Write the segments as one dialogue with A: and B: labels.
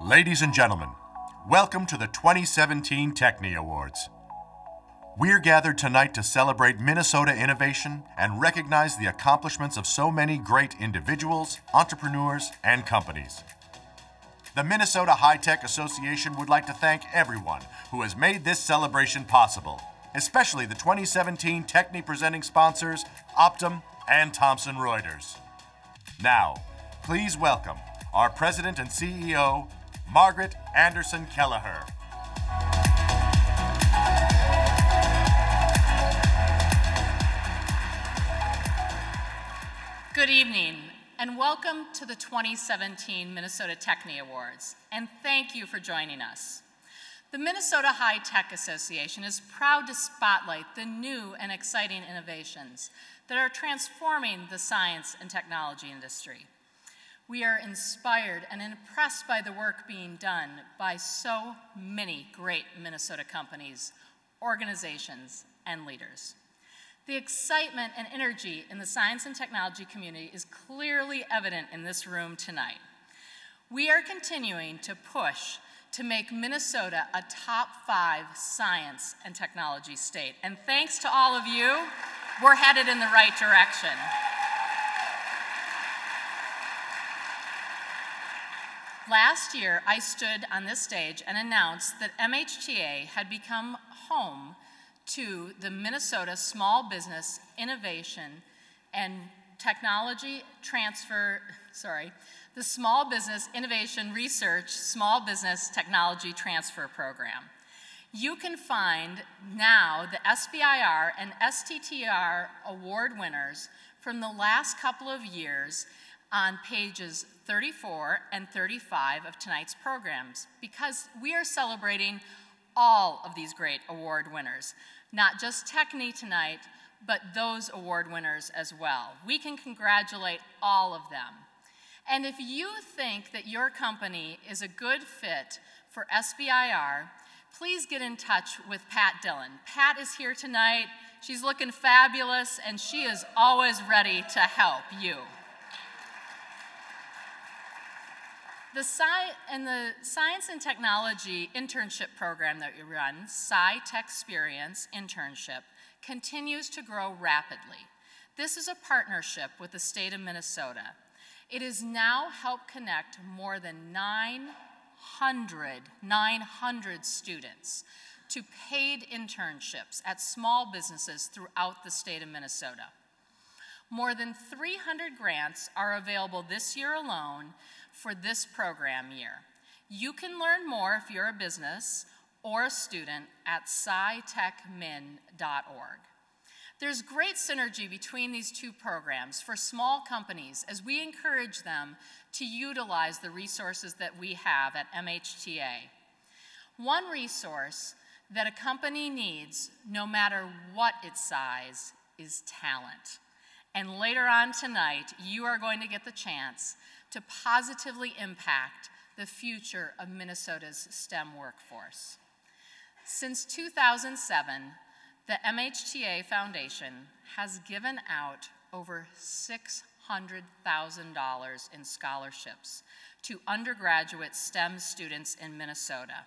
A: Ladies and gentlemen, welcome to the 2017 Tekne Awards. We're gathered tonight to celebrate Minnesota innovation and recognize the accomplishments of so many great individuals, entrepreneurs, and companies. The Minnesota High-Tech Association would like to thank everyone who has made this celebration possible, especially the 2017 Tekne presenting sponsors, Optum and Thomson Reuters. Now, please welcome our President and CEO, Margaret Anderson Kelliher.
B: Good evening, and welcome to the 2017 Minnesota Tekne Awards, and thank you for joining us. The Minnesota High-Tech Association is proud to spotlight the new and exciting innovations that are transforming the science and technology industry. We are inspired and impressed by the work being done by so many great Minnesota companies, organizations, and leaders. The excitement and energy in the science and technology community is clearly evident in this room tonight. We are continuing to push to make Minnesota a top 5 science and technology state. And thanks to all of you, we're headed in the right direction. Last year, I stood on this stage and announced that MHTA had become home to the Minnesota Small Business Innovation and Technology Transfer, the Small Business Innovation Research Small Business Technology Transfer Program. You can find now the SBIR and STTR award winners from the last couple of years on pages 34 and 35 of tonight's programs, because we are celebrating all of these great award winners, not just Tekne tonight, but those award winners as well. We can congratulate all of them. And if you think that your company is a good fit for SBIR, please get in touch with Pat Dillon. Pat is here tonight. She's looking fabulous, and she is always ready to help you. The Science and Technology Internship Program that we run, SciTechsperience Internship, continues to grow rapidly. This is a partnership with the state of Minnesota. It has now helped connect more than 900 students to paid internships at small businesses throughout the state of Minnesota. More than 300 grants are available this year alone for this program year. You can learn more if you're a business or a student at scitechmin.org. There's great synergy between these two programs for small companies as we encourage them to utilize the resources that we have at MHTA. One resource that a company needs, no matter what its size, is talent. And later on tonight, you are going to get the chance to positively impact the future of Minnesota's STEM workforce. Since 2007, the MHTA Foundation has given out over $600,000 in scholarships to undergraduate STEM students in Minnesota.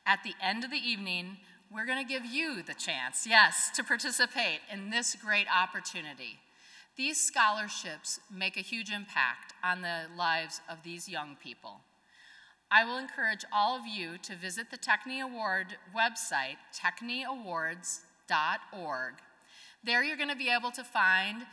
B: At the end of the evening, we're going to give you the chance, yes, to participate in this great opportunity. These scholarships make a huge impact on the lives of these young people. I will encourage all of you to visit the Tekne Award website, tekneawards.org. There you're going to be able to find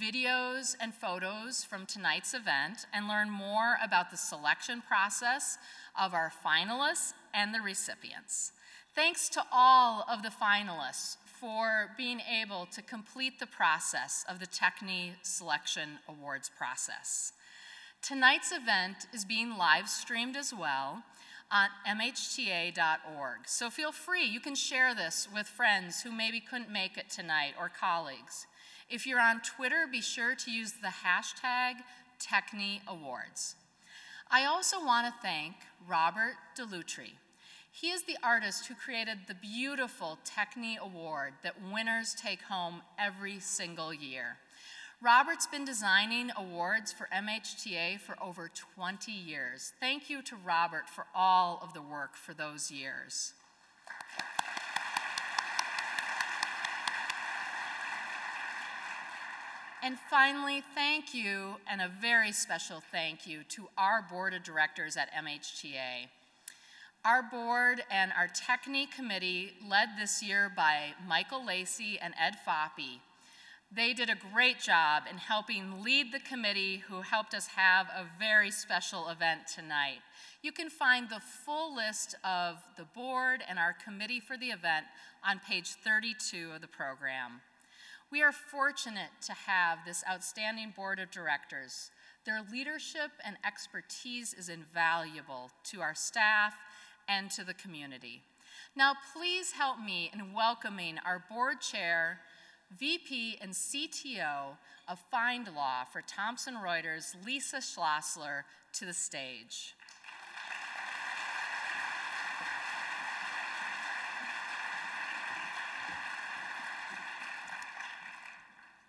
B: videos and photos from tonight's event and learn more about the selection process of our finalists and the recipients. Thanks to all of the finalists for being able to complete the process of the Tekne Selection Awards process. Tonight's event is being live streamed as well on mhta.org. So feel free, you can share this with friends who maybe couldn't make it tonight or colleagues. If you're on Twitter, be sure to use the hashtag Tekne Awards. I also want to thank Robert Delutri. He is the artist who created the beautiful Tekne Award that winners take home every single year. Robert's been designing awards for MHTA for over 20 years. Thank you to Robert for all of the work for those years. And finally, thank you, and a very special thank you to our board of directors at MHTA. Our board and our Tekne committee, led this year by Michael Lacey and Ed Foppe, they did a great job in helping lead the committee who helped us have a very special event tonight. You can find the full list of the board and our committee for the event on page 32 of the program. We are fortunate to have this outstanding board of directors. Their leadership and expertise is invaluable to our staff and to the community. Now, please help me in welcoming our board chair, VP and CTO of Find Law for Thomson Reuters, Lisa Schlossler, to the stage.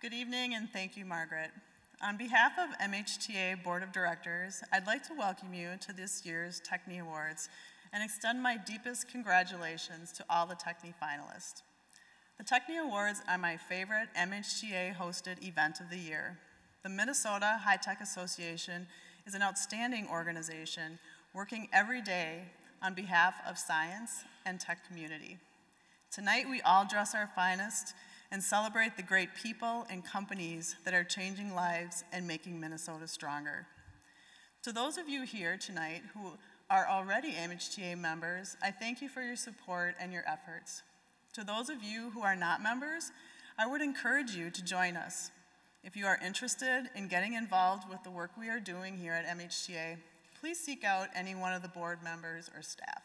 C: Good evening, and thank you, Margaret. On behalf of MHTA Board of Directors, I'd like to welcome you to this year's Tekne Awards and extend my deepest congratulations to all the Tekne finalists. The Tekne Awards are my favorite MHTA-hosted event of the year. The Minnesota High Tech Association is an outstanding organization working every day on behalf of science and tech community. Tonight, we all dress our finest and celebrate the great people and companies that are changing lives and making Minnesota stronger. To those of you here tonight who are already MHTA members, I thank you for your support and your efforts. To those of you who are not members, I would encourage you to join us. If you are interested in getting involved with the work we are doing here at MHTA, please seek out any one of the board members or staff.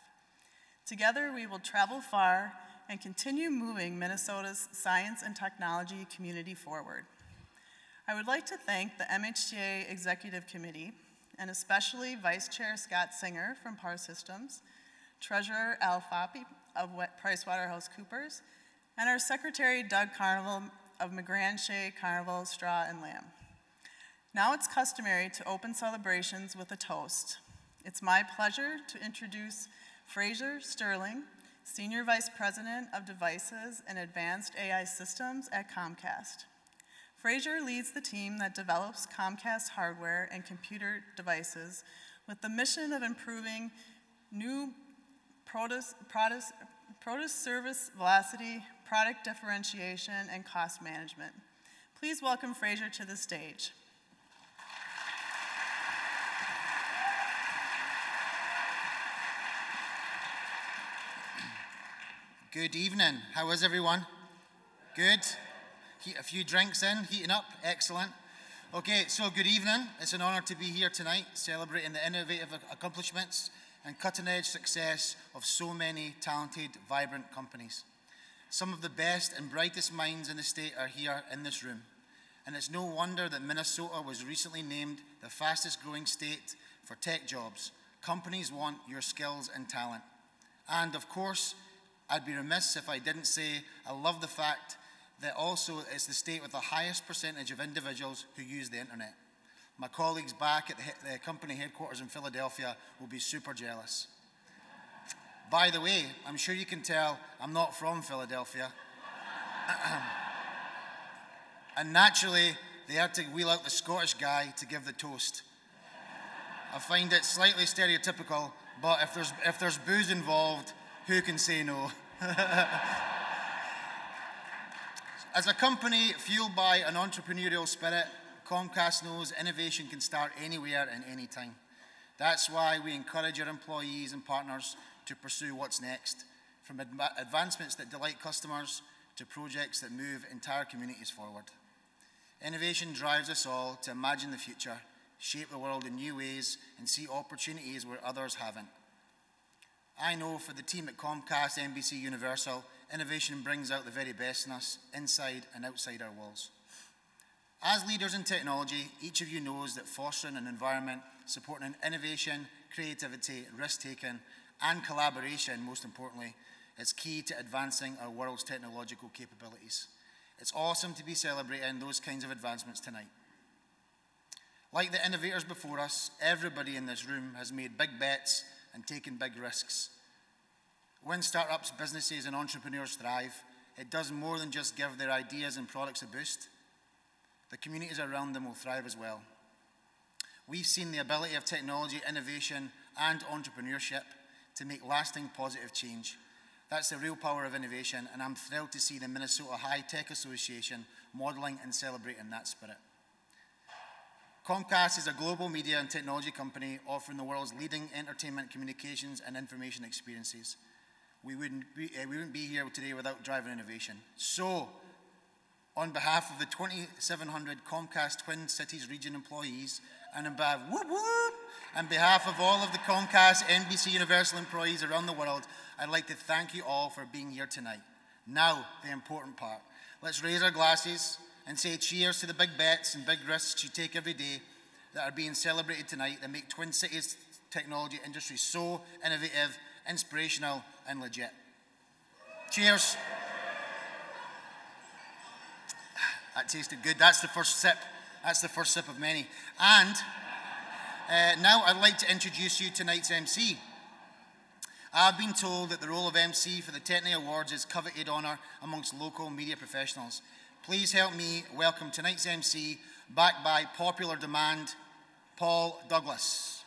C: Together, we will travel far and continue moving Minnesota's science and technology community forward. I would like to thank the MHTA Executive Committee, and especially Vice Chair Scott Singer from Power Systems, Treasurer Al Foppe of PricewaterhouseCoopers, and our Secretary Doug Carnival of McGran, Shea, Carnival, Straw, and Lamb. Now it's customary to open celebrations with a toast. It's my pleasure to introduce Fraser Sterling, Senior Vice President of Devices and Advanced AI Systems at Comcast. Fraser leads the team that develops Comcast hardware and computer devices with the mission of improving new produce service velocity, product differentiation, and cost management. Please welcome Fraser to the stage.
D: Good evening. How is everyone? Good? A few drinks in, heating up, excellent. Okay, so good evening. It's an honor to be here tonight celebrating the innovative accomplishments and cutting-edge success of so many talented, vibrant companies. Some of the best and brightest minds in the state are here in this room, and it's no wonder that Minnesota was recently named the fastest growing state for tech jobs. Companies want your skills and talent. And of course, I'd be remiss if I didn't say I love the fact that also it's the state with the highest percentage of individuals who use the internet. My colleagues back at the company headquarters in Philadelphia will be super jealous. By the way, I'm sure you can tell I'm not from Philadelphia. And naturally, they had to wheel out the Scottish guy to give the toast. I find it slightly stereotypical, but if there's booze involved, who can say no? As a company fueled by an entrepreneurial spirit, Comcast knows innovation can start anywhere and anytime. That's why we encourage our employees and partners to pursue what's next, from advancements that delight customers to projects that move entire communities forward. Innovation drives us all to imagine the future, shape the world in new ways, and see opportunities where others haven't. I know for the team at Comcast NBC Universal, innovation brings out the very best in us, inside and outside our walls. As leaders in technology, each of you knows that fostering an environment supporting innovation, creativity, risk-taking, and collaboration, most importantly, is key to advancing our world's technological capabilities. It's awesome to be celebrating those kinds of advancements tonight. Like the innovators before us, everybody in this room has made big bets and taken big risks. When startups, businesses, and entrepreneurs thrive, it does more than just give their ideas and products a boost. The communities around them will thrive as well. We've seen the ability of technology, innovation, and entrepreneurship to make lasting positive change. That's the real power of innovation, and I'm thrilled to see the Minnesota High Tech Association modeling and celebrating that spirit. Comcast is a global media and technology company offering the world's leading entertainment, communications, and information experiences. We wouldn't be here today without driving innovation. So, on behalf of the 2,700 Comcast Twin Cities region employees, and on behalf of all of the Comcast NBC Universal employees around the world, I'd like to thank you all for being here tonight. Now, the important part. Let's raise our glasses and say cheers to the big bets and big risks you take every day that are being celebrated tonight that make Twin Cities technology industry so innovative, inspirational, and legit. Cheers. That tasted good. That's the first sip. That's the first sip of many. And now I'd like to introduce you to tonight's MC. I've been told that the role of MC for the Tekne Awards is coveted honor amongst local media professionals. Please help me welcome tonight's MC, backed by popular demand, Paul Douglas.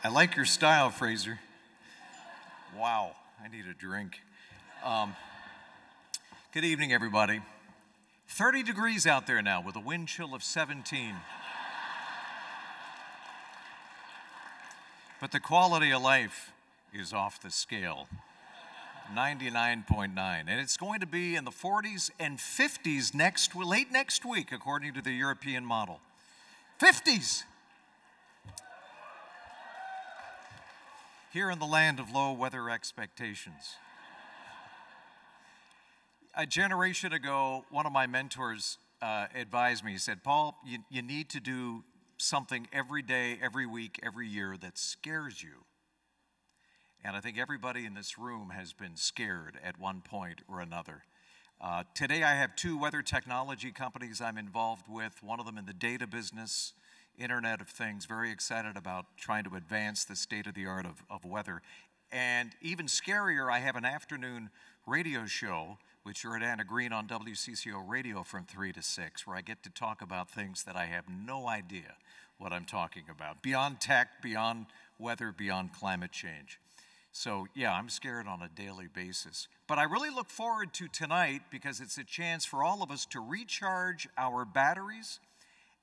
E: I like your style, Fraser. Wow, I need a drink. Good evening, everybody. 30 degrees out there now with a wind chill of 17. But the quality of life is off the scale, 99.9. And it's going to be in the 40s and 50s late next week, according to the European model. 50s! Here in the land of low weather expectations. A generation ago, one of my mentors advised me, he said, Paul, you need to do something every day, every week, every year that scares you. And I think everybody in this room has been scared at one point or another. Today I have two weather technology companies I'm involved with, one of them in the data business, Internet of Things, very excited about trying to advance the state of the art of weather. And even scarier, I have an afternoon radio show, which you're at Anna Green on WCCO Radio from 3 to 6, where I get to talk about things that I have no idea what I'm talking about, beyond tech, beyond weather, beyond climate change. So yeah, I'm scared on a daily basis. But I really look forward to tonight because it's a chance for all of us to recharge our batteries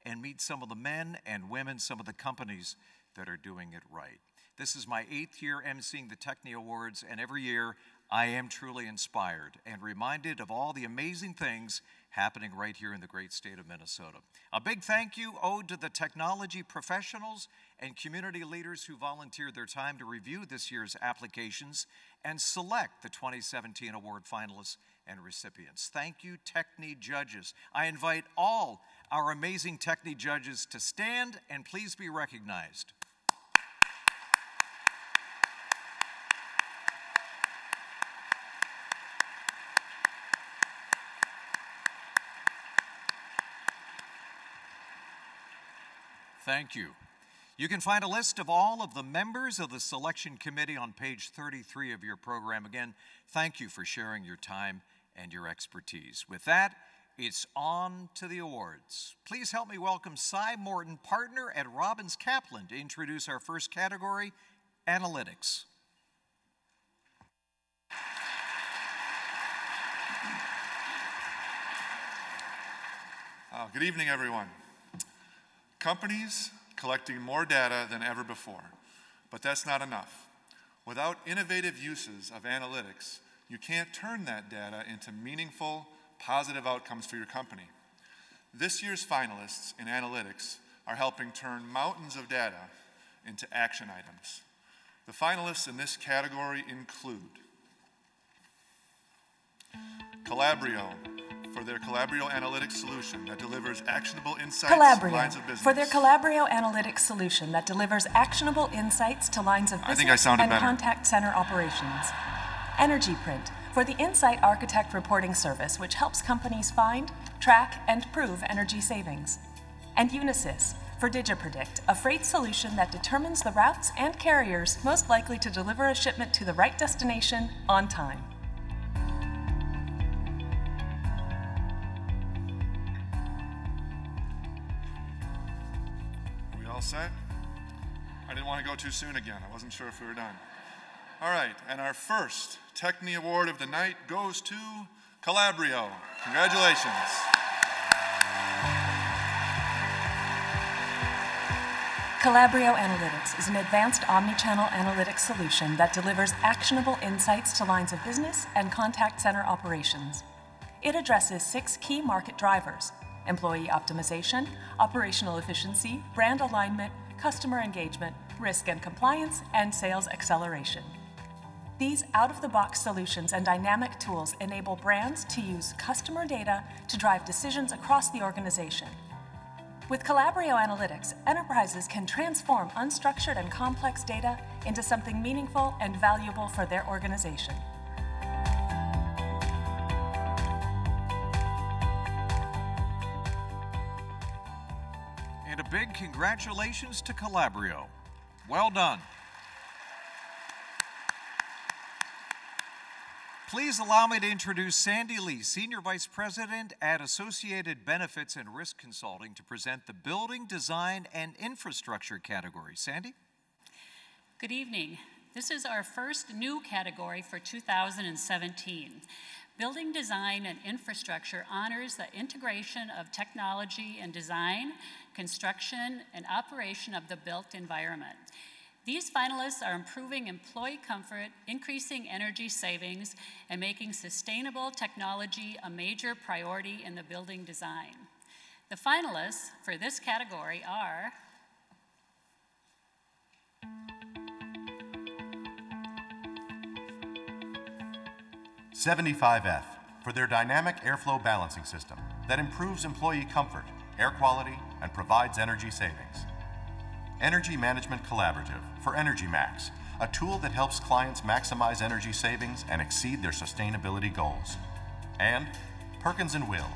E: and meet some of the men and women, some of the companies that are doing it right. This is my 8th year emceeing the Tekne Awards, and every year I am truly inspired and reminded of all the amazing things happening right here in the great state of Minnesota. A big thank you owed to the technology professionals and community leaders who volunteered their time to review this year's applications and select the 2017 award finalists and recipients. Thank you, Tekne judges. I invite all our amazing Tekne judges to stand and please be recognized. Thank you. You can find a list of all of the members of the selection committee on page 33 of your program. Again, thank you for sharing your time and your expertise. With that, it's on to the awards. Please help me welcome Cy Morton, partner at Robbins Kaplan, to introduce our first category, analytics.
F: Good evening, everyone. Companies collecting more data than ever before, but that's not enough. Without innovative uses of analytics, you can't turn that data into meaningful, positive outcomes for your company. This year's finalists in analytics are helping turn mountains of data into action items. The finalists in this category include CALABRIO, for their CALABRIO analytics solution that delivers actionable insights to lines of
G: CALABRIO
F: business.
G: for their CALABRIO analytics solution that delivers actionable insights to lines of business and contact center operations. EnergyPrint for the Insight Architect reporting service, which helps companies find, track, and prove energy savings. And Unisys for DigiPredict, a freight solution that determines the routes and carriers most likely to deliver a shipment to the right destination on time.
F: Are we all set? I didn't want to go too soon again. I wasn't sure if we were done. All right, and our first Tekne Award of the night goes to CALABRIO. Congratulations.
G: CALABRIO Analytics is an advanced omnichannel analytics solution that delivers actionable insights to lines of business and contact center operations. It addresses 6 key market drivers: employee optimization, operational efficiency, brand alignment, customer engagement, risk and compliance, and sales acceleration. These out-of-the-box solutions and dynamic tools enable brands to use customer data to drive decisions across the organization. With CALABRIO Analytics, enterprises can transform unstructured and complex data into something meaningful and valuable for their organization.
E: And a big congratulations to CALABRIO. Well done. Please allow me to introduce Sandy Lee, Senior Vice President at Associated Benefits and Risk Consulting, to present the Building, Design, and Infrastructure category. Sandy?
H: Good evening. This is our first new category for 2017. Building, Design, and Infrastructure honors the integration of technology and design, construction, and operation of the built environment. These finalists are improving employee comfort, increasing energy savings, and making sustainable technology a major priority in the building design. The finalists for this category are
A: "75F for their dynamic airflow balancing system that improves employee comfort, air quality, and provides energy savings. Energy Management Collaborative for Energy Max, a tool that helps clients maximize energy savings and exceed their sustainability goals. And Perkins & Will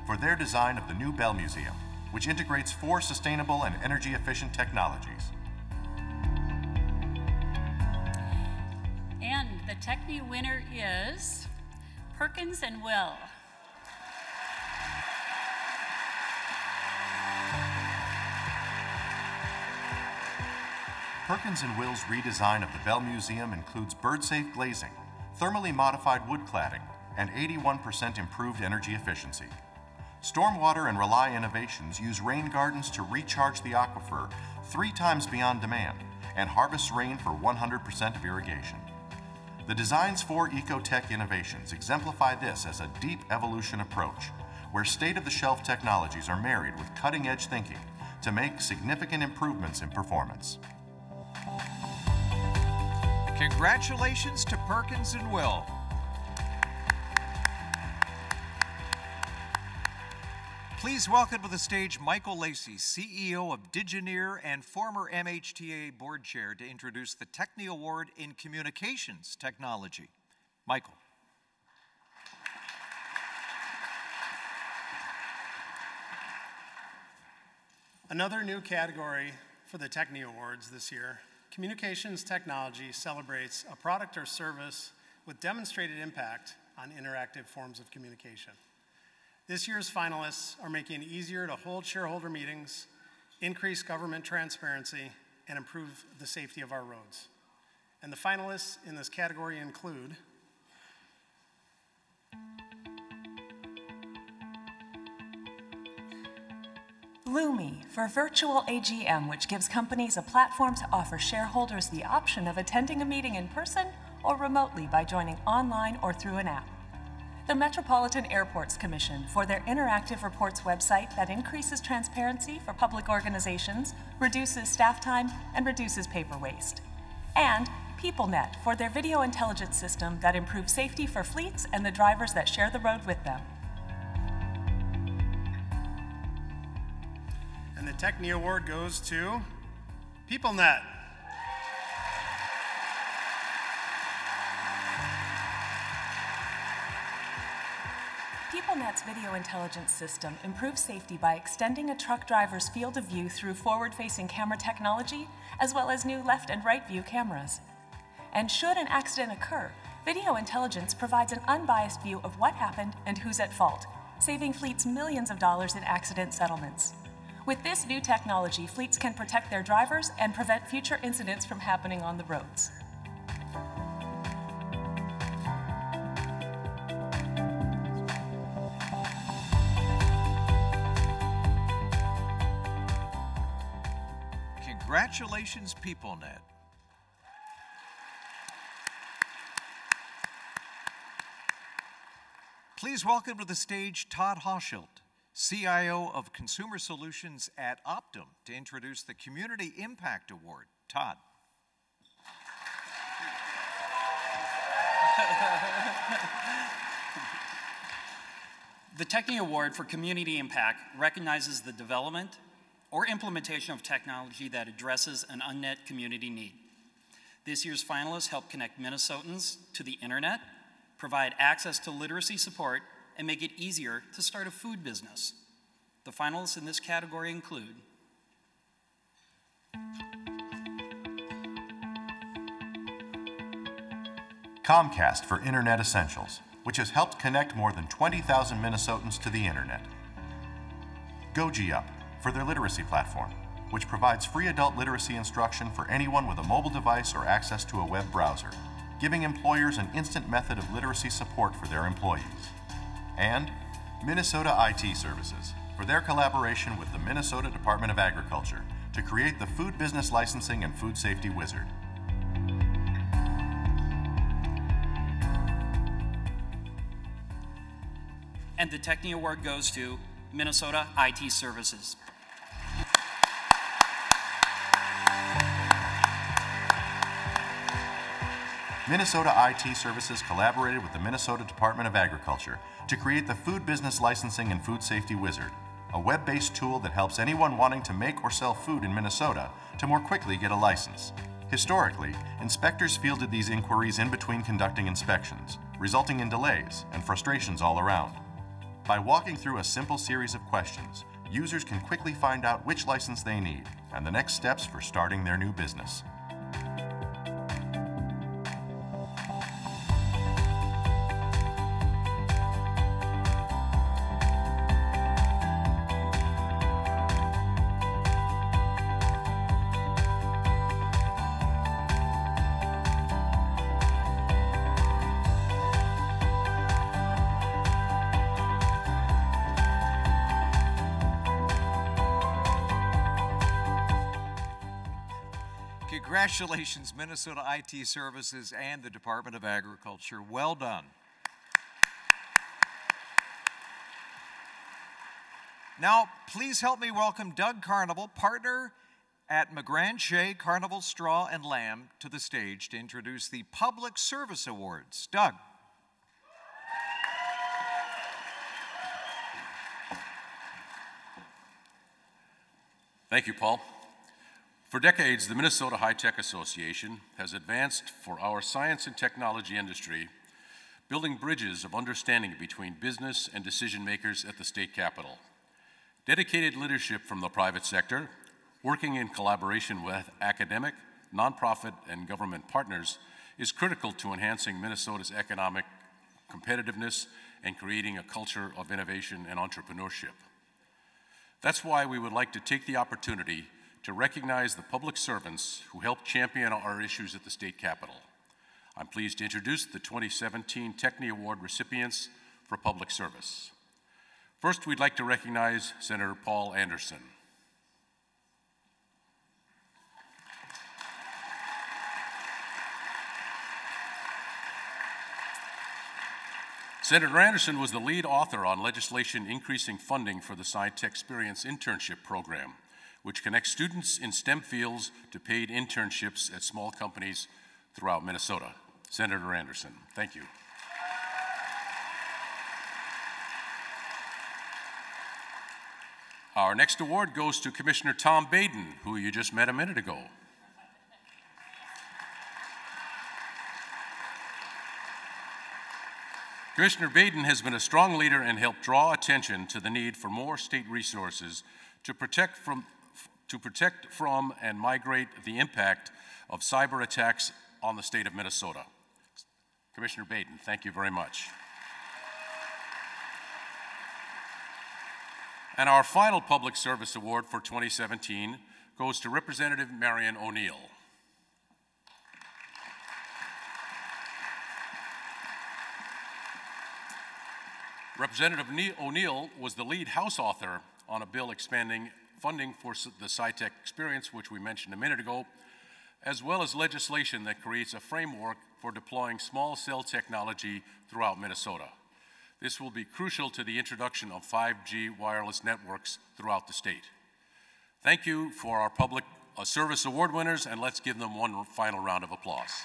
A: for their design of the new Bell Museum, which integrates 4 sustainable and energy-efficient technologies.
H: And the Tekne winner is Perkins & Will.
A: Perkins & Will's redesign of the Bell Museum includes bird-safe glazing, thermally modified wood cladding, and 81% improved energy efficiency. Stormwater and Rely innovations use rain gardens to recharge the aquifer 3 times beyond demand and harvest rain for 100% of irrigation. The design's 4 eco-tech innovations exemplify this as a deep evolution approach, where state-of-the-shelf technologies are married with cutting-edge thinking to make significant improvements in performance.
E: Congratulations to Perkins & Will. Please welcome to the stage Michael Lacey, CEO of Digineer and former MHTA board chair, to introduce the Tekne Award in Communications Technology. Michael.
I: Another new category for the Tekne Awards this year. Communications technology celebrates a product or service with demonstrated impact on interactive forms of communication. This year's finalists are making it easier to hold shareholder meetings, increase government transparency, and improve the safety of our roads. And the finalists in this category include
G: Lumi for virtual AGM, which gives companies a platform to offer shareholders the option of attending a meeting in person or remotely by joining online or through an app. The Metropolitan Airports Commission for their interactive reports website that increases transparency for public organizations, reduces staff time, and reduces paper waste. And PeopleNet for their video intelligence system that improves safety for fleets and the drivers that share the road with them.
I: Tekne Award goes to PeopleNet.
G: PeopleNet's video intelligence system improves safety by extending a truck driver's field of view through forward-facing camera technology, as well as new left and right view cameras. And should an accident occur, video intelligence provides an unbiased view of what happened and who's at fault, saving fleets millions of dollars in accident settlements. With this new technology, fleets can protect their drivers and prevent future incidents from happening on the roads.
E: Congratulations, PeopleNet. Please welcome to the stage Todd Hochschild, CIO of Consumer Solutions at Optum, to introduce the Community Impact Award. Todd.
J: The Tekne Award for Community Impact recognizes the development or implementation of technology that addresses an unmet community need. This year's finalists help connect Minnesotans to the internet, provide access to literacy support, and make it easier to start a food business. The finalists in this category include
A: Comcast for Internet Essentials, which has helped connect more than 20,000 Minnesotans to the internet. GoGup for their literacy platform, which provides free adult literacy instruction for anyone with a mobile device or access to a web browser, giving employers an instant method of literacy support for their employees. And Minnesota IT Services for their collaboration with the Minnesota Department of Agriculture to create the Food Business Licensing and Food Safety Wizard.
J: And the Tekne Award goes to Minnesota IT Services.
A: Minnesota IT Services collaborated with the Minnesota Department of Agriculture to create the Food Business Licensing and Food Safety Wizard, a web-based tool that helps anyone wanting to make or sell food in Minnesota to more quickly get a license. Historically, inspectors fielded these inquiries in between conducting inspections, resulting in delays and frustrations all around. By walking through a simple series of questions, users can quickly find out which license they need and the next steps for starting their new business.
E: Congratulations, Minnesota IT Services and the Department of Agriculture. Well done. Now, please help me welcome Doug Carnival, partner at McGran Carnival Straw and Lamb, to the stage to introduce the Public Service Awards. Doug.
K: Thank you, Paul. For decades, the Minnesota High-Tech Association has advanced for our science and technology industry, building bridges of understanding between business and decision makers at the state capitol. Dedicated leadership from the private sector, working in collaboration with academic, nonprofit, and government partners is critical to enhancing Minnesota's economic competitiveness and creating a culture of innovation and entrepreneurship. That's why we would like to take the opportunity to recognize the public servants who helped champion our issues at the state capitol. I'm pleased to introduce the 2017 Tekne Award recipients for public service. First, we'd like to recognize Senator Paul Anderson. Senator Anderson was the lead author on legislation increasing funding for the SciTech Experience Internship Program, which connects students in STEM fields to paid internships at small companies throughout Minnesota. Senator Anderson, thank you. Our next award goes to Commissioner Tom Baden, who you just met a minute ago. Commissioner Baden has been a strong leader and helped draw attention to the need for more state resources to protect from and migrate the impact of cyber attacks on the state of Minnesota. Commissioner Baden, thank you very much. And our final Public Service Award for 2017 goes to Representative Marion O'Neill. Representative O'Neill was the lead House author on a bill expanding funding for the SciTech experience, which we mentioned a minute ago, as well as legislation that creates a framework for deploying small cell technology throughout Minnesota. This will be crucial to the introduction of 5G wireless networks throughout the state. Thank you for our Public Service Award winners, and let's give them one final round of applause.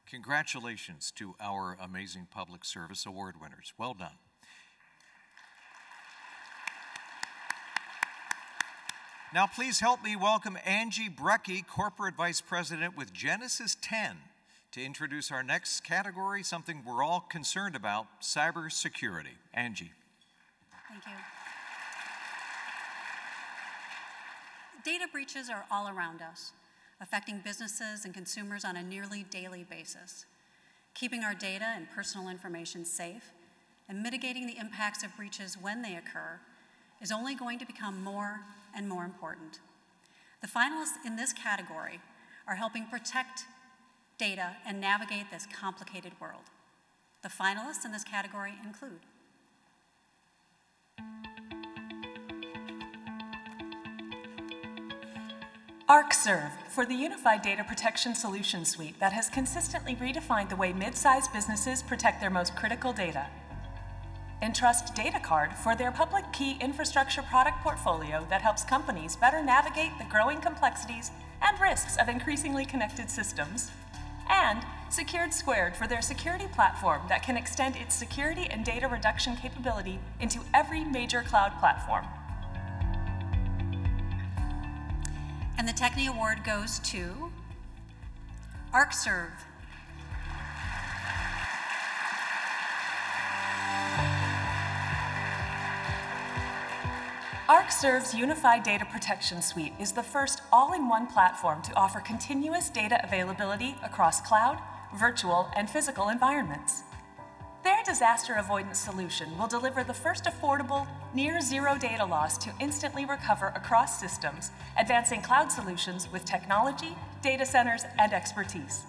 E: Congratulations to our amazing Public Service Award winners. Well done. Now please help me welcome Angie Brecky, Corporate Vice President with Genesis 10, to introduce our next category, something we're all concerned about, cybersecurity. Angie.
L: Thank you. Data breaches are all around us, affecting businesses and consumers on a nearly daily basis. Keeping our data and personal information safe and mitigating the impacts of breaches when they occur is only going to become more and more important. The finalists in this category are helping protect data and navigate this complicated world. The finalists in this category include
G: arcserve for the Unified Data Protection Solution Suite that has consistently redefined the way mid-sized businesses protect their most critical data. Entrust Datacard for their public key infrastructure product portfolio that helps companies better navigate the growing complexities and risks of increasingly connected systems. And Secured Squared for their security platform that can extend its security and data reduction capability into every major cloud platform.
L: And the Tekne Award goes to arcserve.
G: arcserve's Unified Data Protection Suite is the first all-in-one platform to offer continuous data availability across cloud, virtual, and physical environments. Their disaster avoidance solution will deliver the first affordable, near-zero data loss to instantly recover across systems, advancing cloud solutions with technology, data centers, and expertise.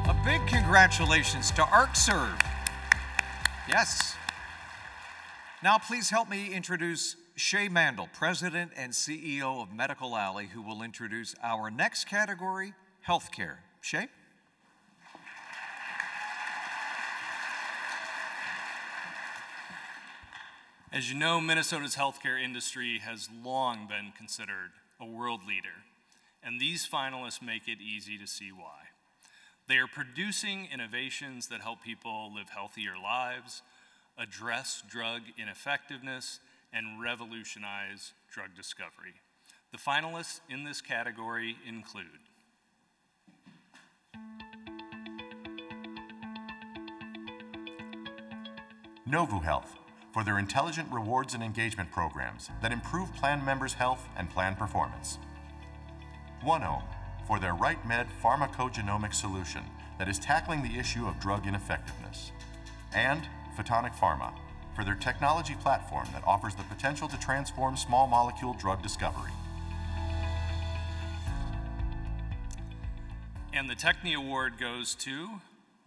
E: A big congratulations to arcserve. Yes. Now please help me introduce Shay Mandel, President and CEO of Medical Alley, who will introduce our next category, healthcare. Shay?
M: As you know, Minnesota's healthcare industry has long been considered a world leader, and these finalists make it easy to see why. They are producing innovations that help people live healthier lives, address drug ineffectiveness, and revolutionize drug discovery. The finalists in this category include
A: Novu Health for their intelligent rewards and engagement programs that improve plan members' health and plan performance. OneOhm for their RightMed pharmacogenomic solution that is tackling the issue of drug ineffectiveness. And Photonic Pharma for their technology platform that offers the potential to transform small molecule drug discovery.
M: And the Tekne Award goes to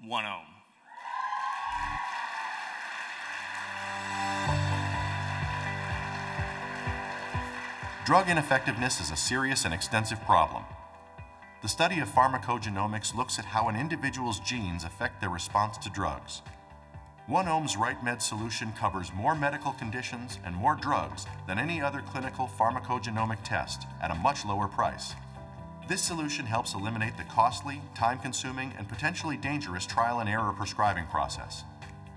M: OneOhm.
A: Drug ineffectiveness is a serious and extensive problem. The study of pharmacogenomics looks at how an individual's genes affect their response to drugs. OneOme's RightMed solution covers more medical conditions and more drugs than any other clinical pharmacogenomic test at a much lower price. This solution helps eliminate the costly, time-consuming, and potentially dangerous trial and error prescribing process.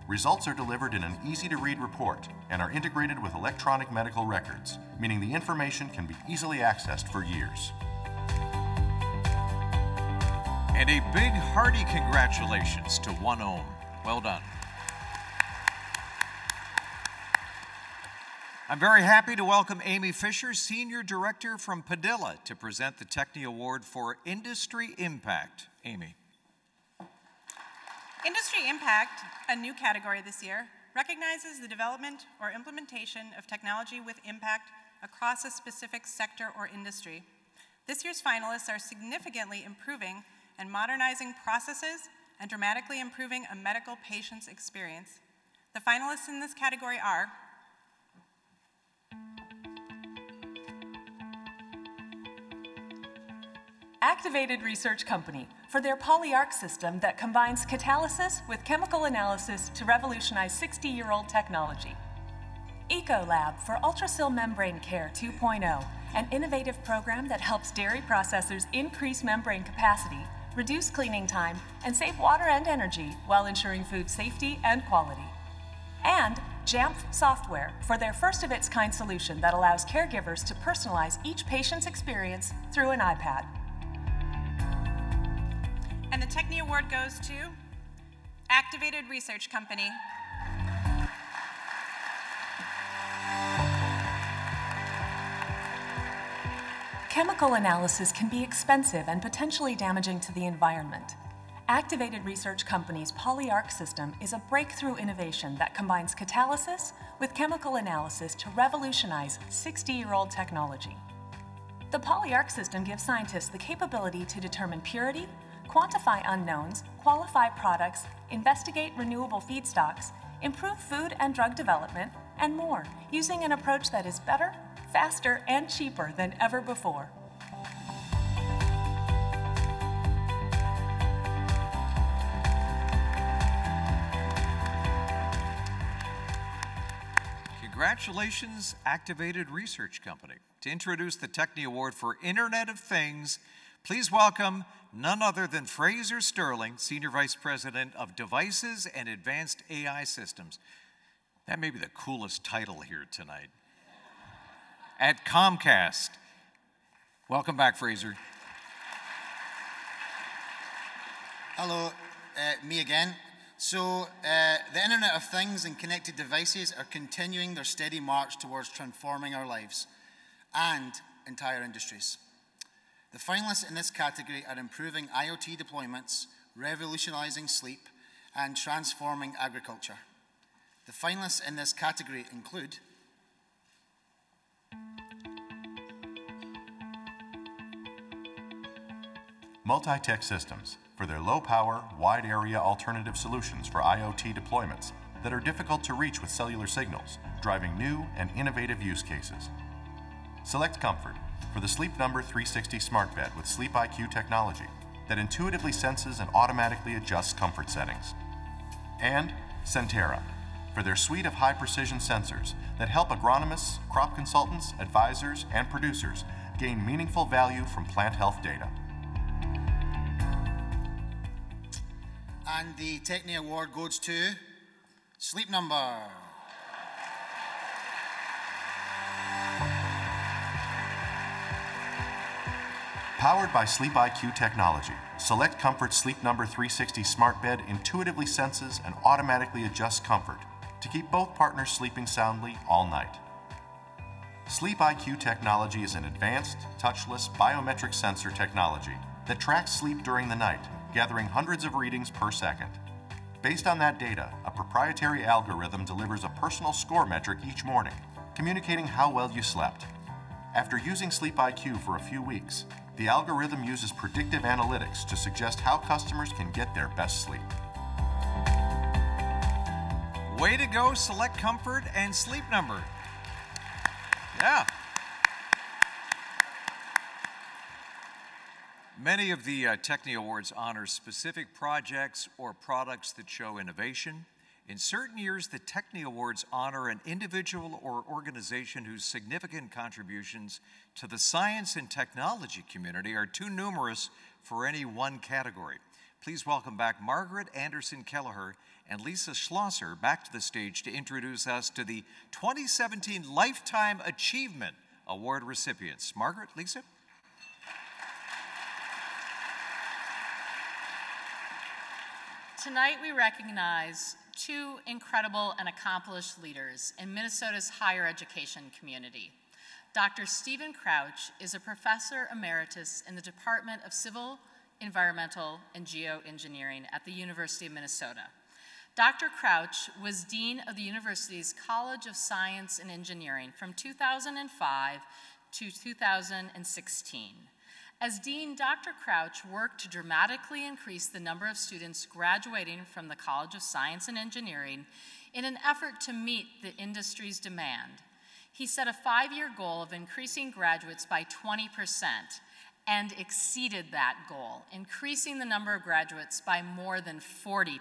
A: Results are delivered in an easy-to-read report and are integrated with electronic medical records, meaning the information can be easily accessed for years.
E: And a big hearty congratulations to OneOme. Well done. I'm very happy to welcome Amy Fisher, Senior Director from Padilla, to present the Tekne Award for Industry Impact. Amy.
N: Industry Impact, a new category this year, recognizes the development or implementation of technology with impact across a specific sector or industry. This year's finalists are significantly improving and modernizing processes and dramatically improving a medical patient's experience. The finalists in this category are
G: Activated Research Company for their polyarc system that combines catalysis with chemical analysis to revolutionize 60-year-old technology. ECOLAB for Ultrasil Membrane Care 2.0, an innovative program that helps dairy processors increase membrane capacity, reduce cleaning time, and save water and energy while ensuring food safety and quality. And Jamf Software for their first-of-its-kind solution that allows caregivers to personalize each patient's experience through an iPad.
N: And the Tekne Award goes to Activated Research Company.
G: Chemical analysis can be expensive and potentially damaging to the environment. Activated Research Company's polyarc system is a breakthrough innovation that combines catalysis with chemical analysis to revolutionize 60-year-old technology. The polyarc system gives scientists the capability to determine purity, quantify unknowns, qualify products, investigate renewable feedstocks, improve food and drug development, and more, using an approach that is better, faster, and cheaper than ever before.
E: Congratulations, Activated Research Company. To introduce the Tekne Award for Internet of Things, please welcome none other than Fraser Sterling, Senior Vice President of Devices and Advanced AI Systems. That may be the coolest title here tonight. At Comcast. Welcome back, Fraser.
D: Hello, me again. So, the Internet of Things and connected devices are continuing their steady march towards transforming our lives and entire industries. The finalists in this category are improving IoT deployments, revolutionizing sleep, and transforming agriculture. The finalists in this category include
A: Multitech Systems for their low-power, wide-area alternative solutions for IoT deployments that are difficult to reach with cellular signals, driving new and innovative use cases. Select Comfort for the Sleep Number 360 smart bed with Sleep IQ technology that intuitively senses and automatically adjusts comfort settings. And Centera for their suite of high-precision sensors that help agronomists, crop consultants, advisors, and producers gain meaningful value from plant health data.
D: And the Tekne Award goes to Sleep Number.
A: Powered by Sleep IQ technology, Select Comfort Sleep Number 360 smart bed intuitively senses and automatically adjusts comfort to keep both partners sleeping soundly all night. Sleep IQ technology is an advanced, touchless, biometric sensor technology that tracks sleep during the night, gathering hundreds of readings per second. Based on that data, a proprietary algorithm delivers a personal score metric each morning, communicating how well you slept. After using Sleep IQ for a few weeks, the algorithm uses predictive analytics to suggest how customers can get their best sleep.
E: Way to go, Select Comfort and Sleep Number. Yeah. Many of the Tekne Awards honor specific projects or products that show innovation. In certain years, the Tekne Awards honor an individual or organization whose significant contributions to the science and technology community are too numerous for any one category. Please welcome back Margaret Anderson Kelliher and Lisa Schlosser back to the stage to introduce us to the 2017 Lifetime Achievement Award recipients. Margaret, Lisa?
B: Tonight we recognize two incredible and accomplished leaders in Minnesota's higher education community. Dr. Stephen Crouch is a professor emeritus in the Department of Civil, Environmental, and Geoengineering at the University of Minnesota. Dr. Crouch was Dean of the university's College of Science and Engineering from 2005 to 2016. As Dean, Dr. Crouch worked to dramatically increase the number of students graduating from the College of Science and Engineering in an effort to meet the industry's demand. He set a 5-year goal of increasing graduates by 20% and exceeded that goal, increasing the number of graduates by more than 40%.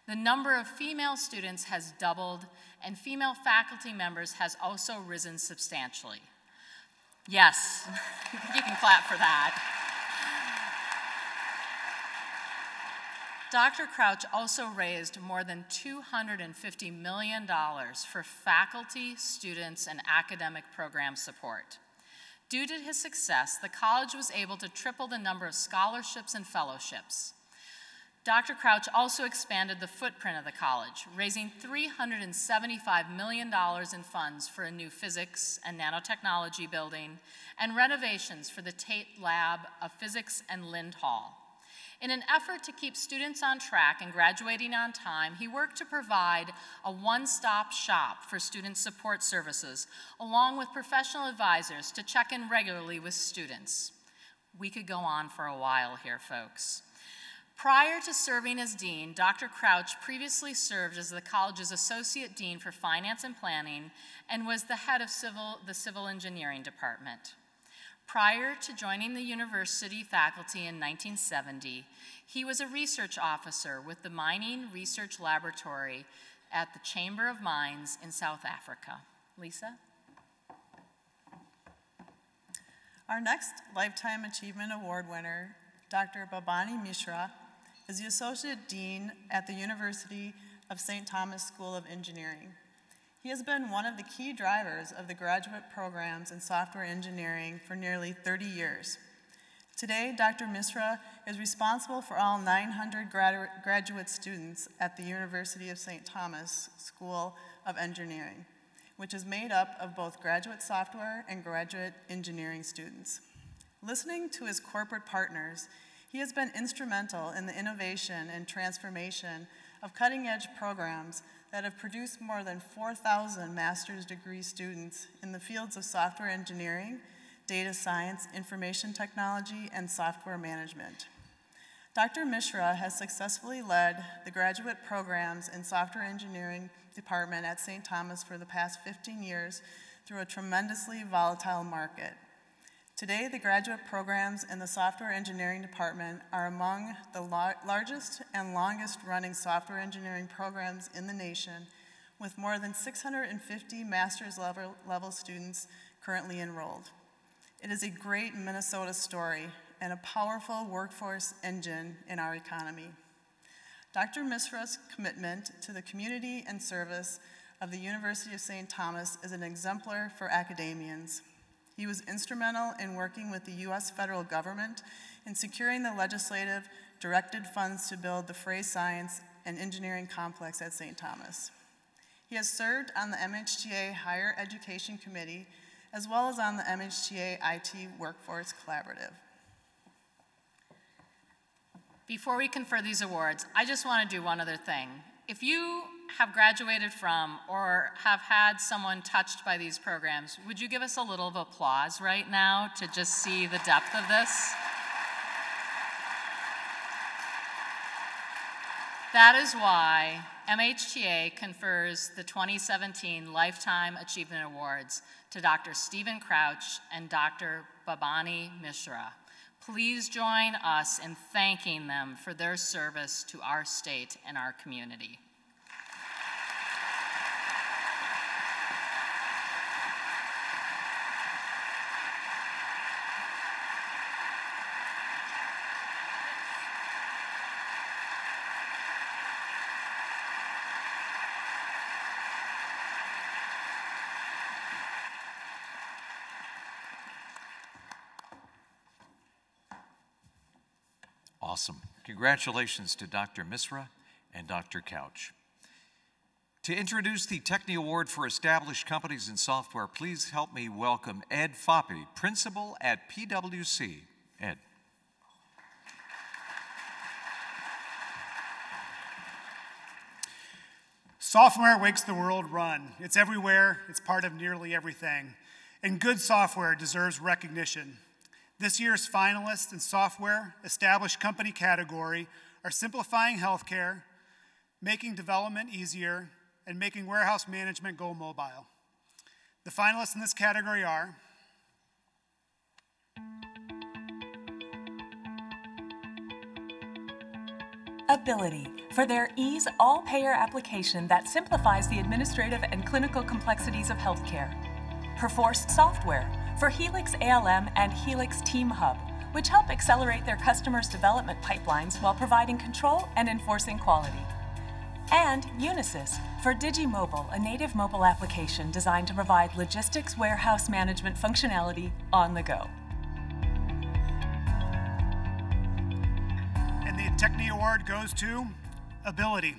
B: The number of female students has doubled, and female faculty members has also risen substantially. Yes, you can clap for that. Dr. Crouch also raised more than $250 million for faculty, students, and academic program support. Due to his success, the college was able to triple the number of scholarships and fellowships. Dr. Crouch also expanded the footprint of the college, raising $375 million in funds for a new physics and nanotechnology building and renovations for the Tate Lab of Physics and Lind Hall. In an effort to keep students on track and graduating on time, he worked to provide a one-stop shop for student support services, along with professional advisors to check in regularly with students. We could go on for a while here, folks. Prior to serving as dean, Dr. Crouch previously served as the college's associate dean for finance and planning and was the head of the civil engineering department. Prior to joining the university faculty in 1970, he was a research officer with the Mining Research Laboratory at the Chamber of Mines in South Africa. Lisa?
C: Our next Lifetime Achievement Award winner, Dr. Babani Mishra, is the Associate Dean at the University of St. Thomas School of Engineering. He has been one of the key drivers of the graduate programs in software engineering for nearly 30 years. Today, Dr. Mishra is responsible for all 900 graduate students at the University of St. Thomas School of Engineering, which is made up of both graduate software and graduate engineering students. Listening to his corporate partners, he has been instrumental in the innovation and transformation of cutting-edge programs that have produced more than 4,000 master's degree students in the fields of software engineering, data science, information technology, and software management. Dr. Mishra has successfully led the graduate programs in software engineering department at St. Thomas for the past 15 years through a tremendously volatile market. Today, the graduate programs in the software engineering department are among the largest and longest running software engineering programs in the nation, with more than 650 master's level students currently enrolled. It is a great Minnesota story and a powerful workforce engine in our economy. Dr. Mishra's commitment to the community and service of the University of St. Thomas is an exemplar for academians. He was instrumental in working with the U.S. federal government in securing the legislative directed funds to build the Frey Science and Engineering Complex at St. Thomas. He has served on the MHTA Higher Education Committee as well as on the MHTA IT Workforce Collaborative.
B: Before we confer these awards, I just want to do one other thing. If you have graduated from or have had someone touched by these programs, would you give us a little of applause right now to just see the depth of this? That is why MHTA confers the 2017 Lifetime Achievement Awards to Dr. Stephen Crouch and Dr. Babani Mishra. Please join us in thanking them for their service to our state and our community.
E: Awesome. Congratulations to Dr. Misra and Dr. Couch. To introduce the Tekne Award for Established Companies in Software, please help me welcome Ed Foppe, Principal at PwC. Ed.
O: Software makes the world run. It's everywhere, it's part of nearly everything. And good software deserves recognition. This year's finalists in Software Established Company category are simplifying healthcare, making development easier, and making warehouse management go mobile. The finalists in this category are
G: Ability, for their ease all-payer application that simplifies the administrative and clinical complexities of healthcare. PERFORCE Software, for Helix ALM and Helix Team Hub, which help accelerate their customers' development pipelines while providing control and enforcing quality. And Unisys, for DigiMobile, a native mobile application designed to provide logistics warehouse management functionality on the go.
O: And the Tekne Award goes to Ability.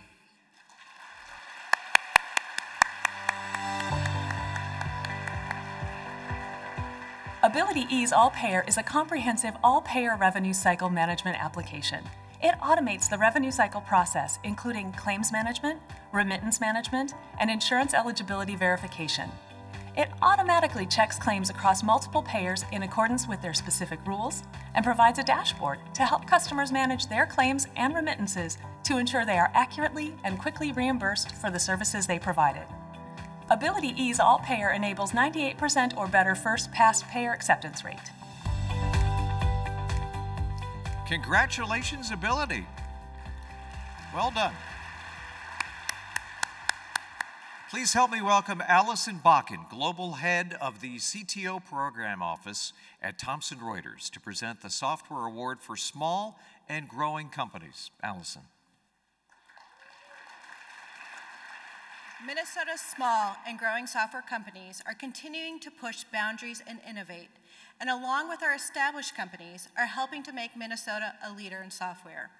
G: Ability Ease All-Payer is a comprehensive all-payer revenue cycle management application. It automates the revenue cycle process, including claims management, remittance management, and insurance eligibility verification. It automatically checks claims across multiple payers in accordance with their specific rules and provides a dashboard to help customers manage their claims and remittances to ensure they are accurately and quickly reimbursed for the services they provided. Ability Ease All-Payer enables 98% or better first-pass payer acceptance rate.
E: Congratulations, Ability. Well done. Please help me welcome Allison Bakken, Global Head of the CTO Program Office at Thomson Reuters, to present the Software Award for Small and Growing Companies. Allison.
P: Minnesota's small and growing software companies are continuing to push boundaries and innovate, and along with our established companies, are helping to make Minnesota a leader in software.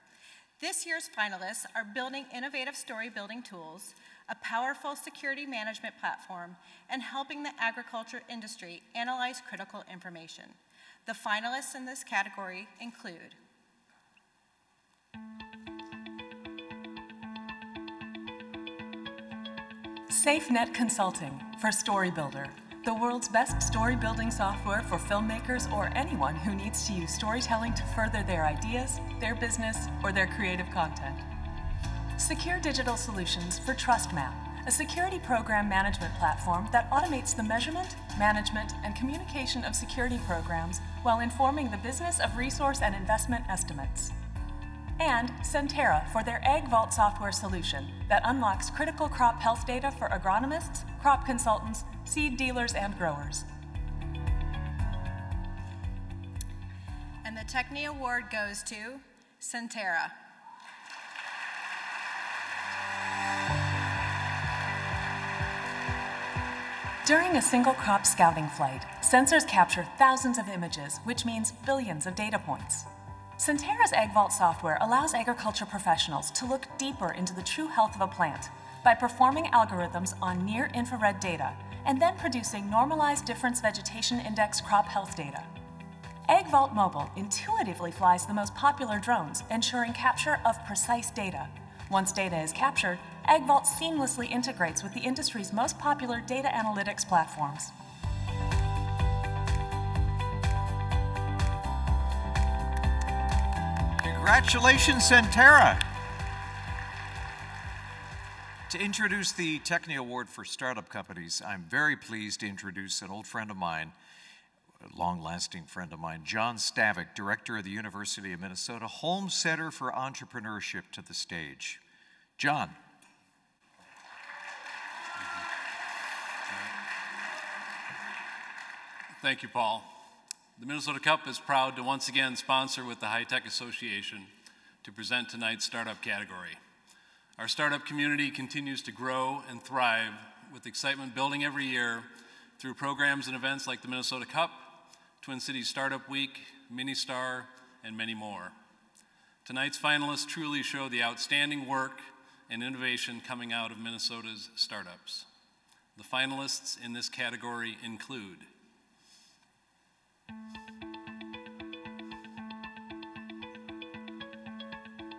P: This year's finalists are building innovative story building tools, a powerful security management platform, and helping the agriculture industry analyze critical information. The finalists in this category include
G: SafeNet Consulting for Story Builder, the world's best story building software for filmmakers or anyone who needs to use storytelling to further their ideas, their business, or their creative content. Secure Digital Solutions for TrustMap, a security program management platform that automates the measurement, management, and communication of security programs while informing the business of resource and investment estimates. And Centera for their Ag Vault software solution that unlocks critical crop health data for agronomists, crop consultants, seed dealers, and growers.
P: And the Tekne Award goes to Centera.
G: During a single crop scouting flight, sensors capture thousands of images, which means billions of data points. Centera's Ag Vault software allows agriculture professionals to look deeper into the true health of a plant by performing algorithms on near-infrared data and then producing normalized difference vegetation index crop health data. Ag Vault Mobile intuitively flies the most popular drones, ensuring capture of precise data. Once data is captured, Ag Vault seamlessly integrates with the industry's most popular data analytics platforms.
E: Congratulations, Centera! To introduce the Tekne Award for Startup Companies, I'm very pleased to introduce an old friend of mine a long-lasting friend of mine, John Stavik, Director of the University of Minnesota Holmes Center for Entrepreneurship, to the stage. John.
Q: Thank you, Paul. The Minnesota Cup is proud to once again sponsor with the High Tech Association to present tonight's startup category. Our startup community continues to grow and thrive with excitement building every year through programs and events like the Minnesota Cup, Twin Cities Startup Week, Mini-Star, and many more. Tonight's finalists truly show the outstanding work and innovation coming out of Minnesota's startups. The finalists in this category include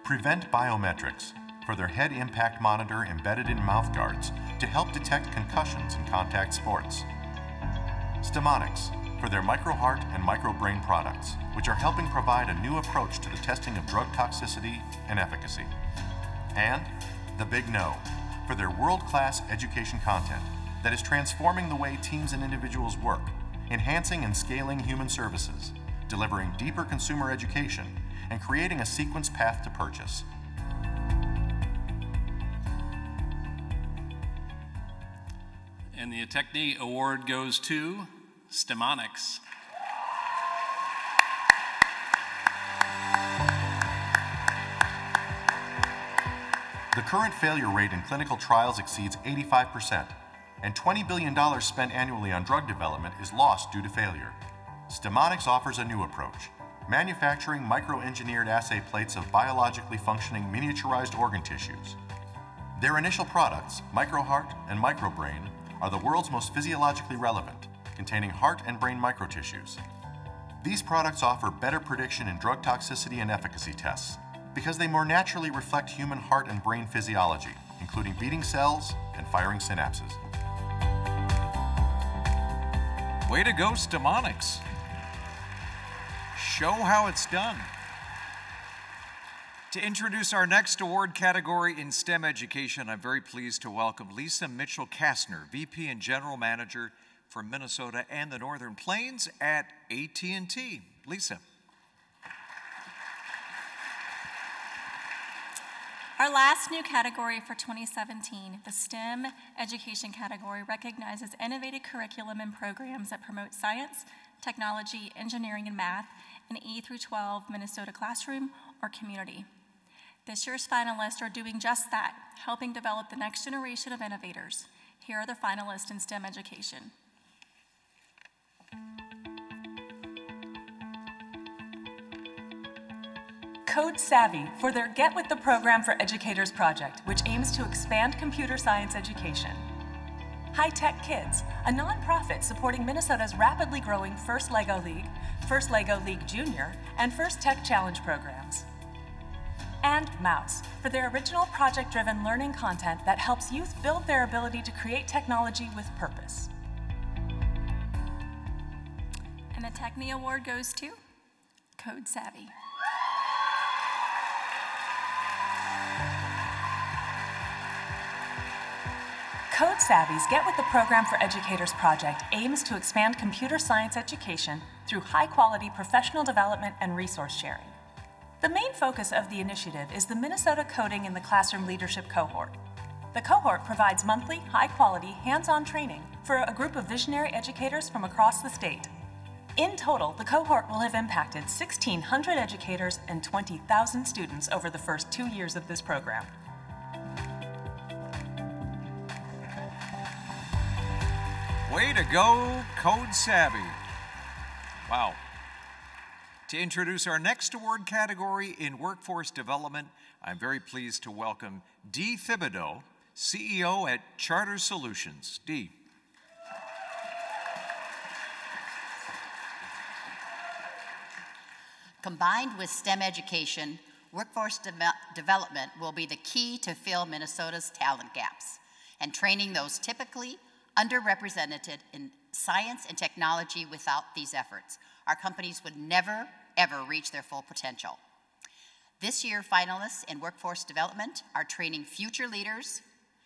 A: Prevent Biometrics for their head impact monitor embedded in mouth guards to help detect concussions in contact sports. Stemonics for their microheart and microbrain products, which are helping provide a new approach to the testing of drug toxicity and efficacy. And The Big No for their world-class education content that is transforming the way teams and individuals work, enhancing and scaling human services, delivering deeper consumer education, and creating a sequenced path to purchase.
Q: And the Tekne Award goes to Stemonics.
A: The current failure rate in clinical trials exceeds 85%, and $20 billion spent annually on drug development is lost due to failure. Stemonics offers a new approach, manufacturing micro-engineered assay plates of biologically functioning miniaturized organ tissues. Their initial products, microheart and microbrain, are the world's most physiologically relevant, containing heart and brain microtissues. These products offer better prediction in drug toxicity and efficacy tests because they more naturally reflect human heart and brain physiology, including beating cells and firing synapses.
E: Way to go, Stemonics. Show how it's done. To introduce our next award category in STEM education, I'm very pleased to welcome Lisa Mitchell-Kastner, VP and General Manager for Minnesota and the Northern Plains at AT&T. Lisa.
R: Our last new category for 2017, the STEM education category, recognizes innovative curriculum and programs that promote science, technology, engineering, and math in E through 12 Minnesota classroom or community. This year's finalists are doing just that, helping develop the next generation of innovators. Here are the finalists in STEM education.
G: Code Savvy for their Get With the Program for Educators project, which aims to expand computer science education. High Tech Kids, a nonprofit supporting Minnesota's rapidly growing First Lego League Junior, and First Tech Challenge programs. And Mouse, for their original project-driven learning content that helps youth build their ability to create technology with purpose.
R: And the Tekne Award goes to Code Savvy.
G: Code Savvy's Get With the Program for Educators project aims to expand computer science education through high-quality professional development and resource sharing. The main focus of the initiative is the Minnesota Coding in the Classroom Leadership Cohort. The cohort provides monthly, high-quality, hands-on training for a group of visionary educators from across the state. In total, the cohort will have impacted 1,600 educators and 20,000 students over the first 2 years of this program.
E: Way to go, Code Savvy. Wow. To introduce our next award category in workforce development, I'm very pleased to welcome Dee Thibodeau, CEO at Charter Solutions. Dee.
S: Combined with STEM education, workforce development will be the key to fill Minnesota's talent gaps and training those typically underrepresented in science and technology. Without these efforts, our companies would never, ever reach their full potential. This year, finalists in workforce development are training future leaders,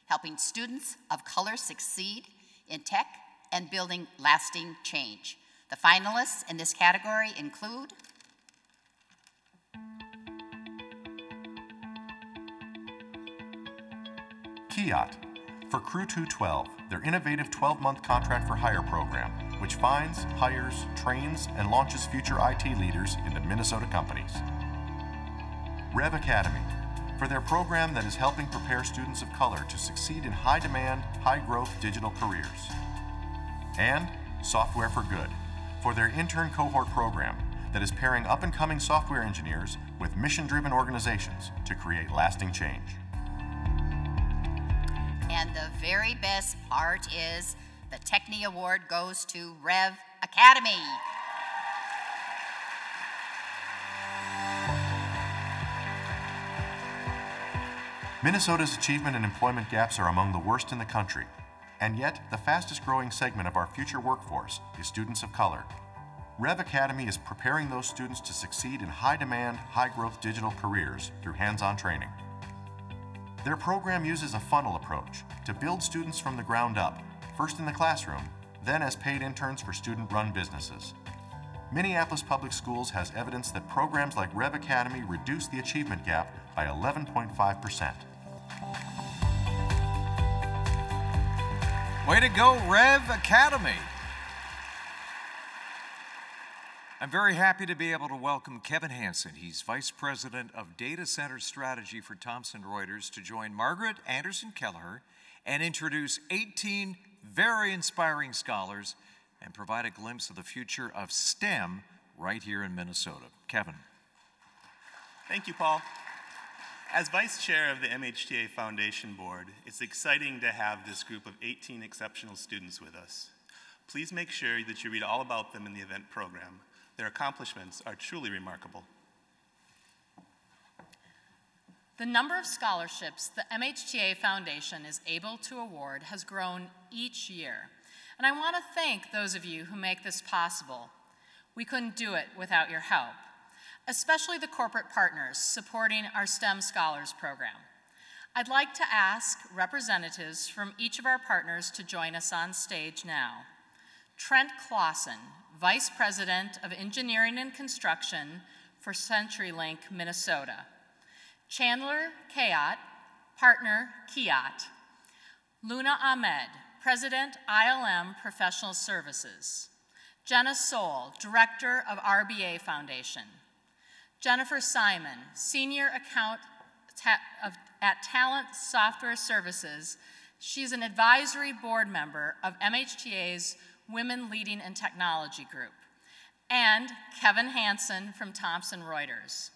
S: helping students of color succeed in tech, and building lasting change. The finalists in this category include
A: Kiat for Crew 212, their innovative 12-month contract for hire program, which finds, hires, trains, and launches future IT leaders into Minnesota companies. Rev Academy for their program that is helping prepare students of color to succeed in high-demand, high-growth digital careers. And Software for Good for their intern cohort program that is pairing up-and-coming software engineers with mission-driven organizations to create lasting change.
S: And the very best part is the Tekne Award goes to Rev Academy.
A: Minnesota's achievement and employment gaps are among the worst in the country, and yet the fastest growing segment of our future workforce is students of color. Rev Academy is preparing those students to succeed in high-demand, high-growth digital careers through hands-on training. Their program uses a funnel approach to build students from the ground up, first in the classroom, then as paid interns for student-run businesses. Minneapolis Public Schools has evidence that programs like Rev Academy reduce the achievement gap by 11.5%.
E: Way to go, Rev Academy. I'm very happy to be able to welcome Kevin Hansen. He's Vice President of Data Center Strategy for Thomson Reuters to join Margaret Anderson Kelliher and introduce 18 very inspiring scholars and provide a glimpse of the future of STEM right here in Minnesota. Kevin.
T: Thank you, Paul. As Vice Chair of the MHTA Foundation Board, it's exciting to have this group of 18 exceptional students with us. Please make sure that you read all about them in the event program. Their accomplishments are truly remarkable.
B: The number of scholarships the MHTA Foundation is able to award has grown each year. And I want to thank those of you who make this possible. We couldn't do it without your help, especially the corporate partners supporting our STEM Scholars Program. I'd like to ask representatives from each of our partners to join us on stage now. Trent Clausen, Vice President of Engineering and Construction for CenturyLink, Minnesota. Chandler Kayat, Partner Kiat. Luna Ahmed, President ILM Professional Services. Jenna Soul, Director of RBA Foundation. Jennifer Simon, Senior Account at Talent Software Services. She's an advisory board member of MHTA's Women Leading in Technology Group. And Kevin Hansen from Thomson Reuters.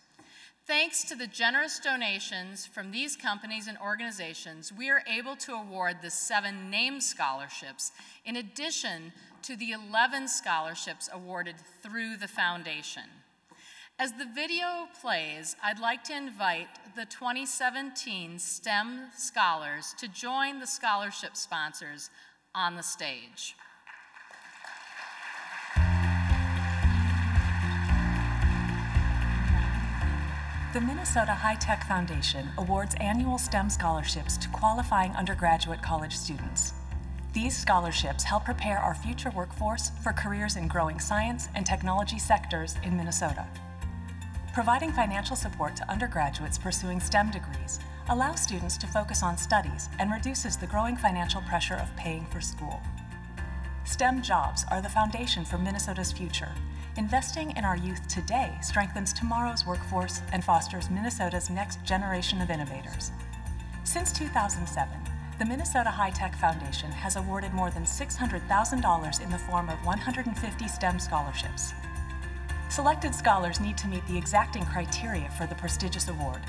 B: Thanks to the generous donations from these companies and organizations, we are able to award the 7 named scholarships in addition to the 11 scholarships awarded through the foundation. As the video plays, I'd like to invite the 2017 STEM scholars to join the scholarship sponsors on the stage.
G: The Minnesota High-Tech Foundation awards annual STEM scholarships to qualifying undergraduate college students. These scholarships help prepare our future workforce for careers in growing science and technology sectors in Minnesota. Providing financial support to undergraduates pursuing STEM degrees allows students to focus on studies and reduces the growing financial pressure of paying for school. STEM jobs are the foundation for Minnesota's future. Investing in our youth today strengthens tomorrow's workforce and fosters Minnesota's next generation of innovators. Since 2007, the Minnesota High-Tech Foundation has awarded more than $600,000 in the form of 150 STEM scholarships. Selected scholars need to meet the exacting criteria for the prestigious award.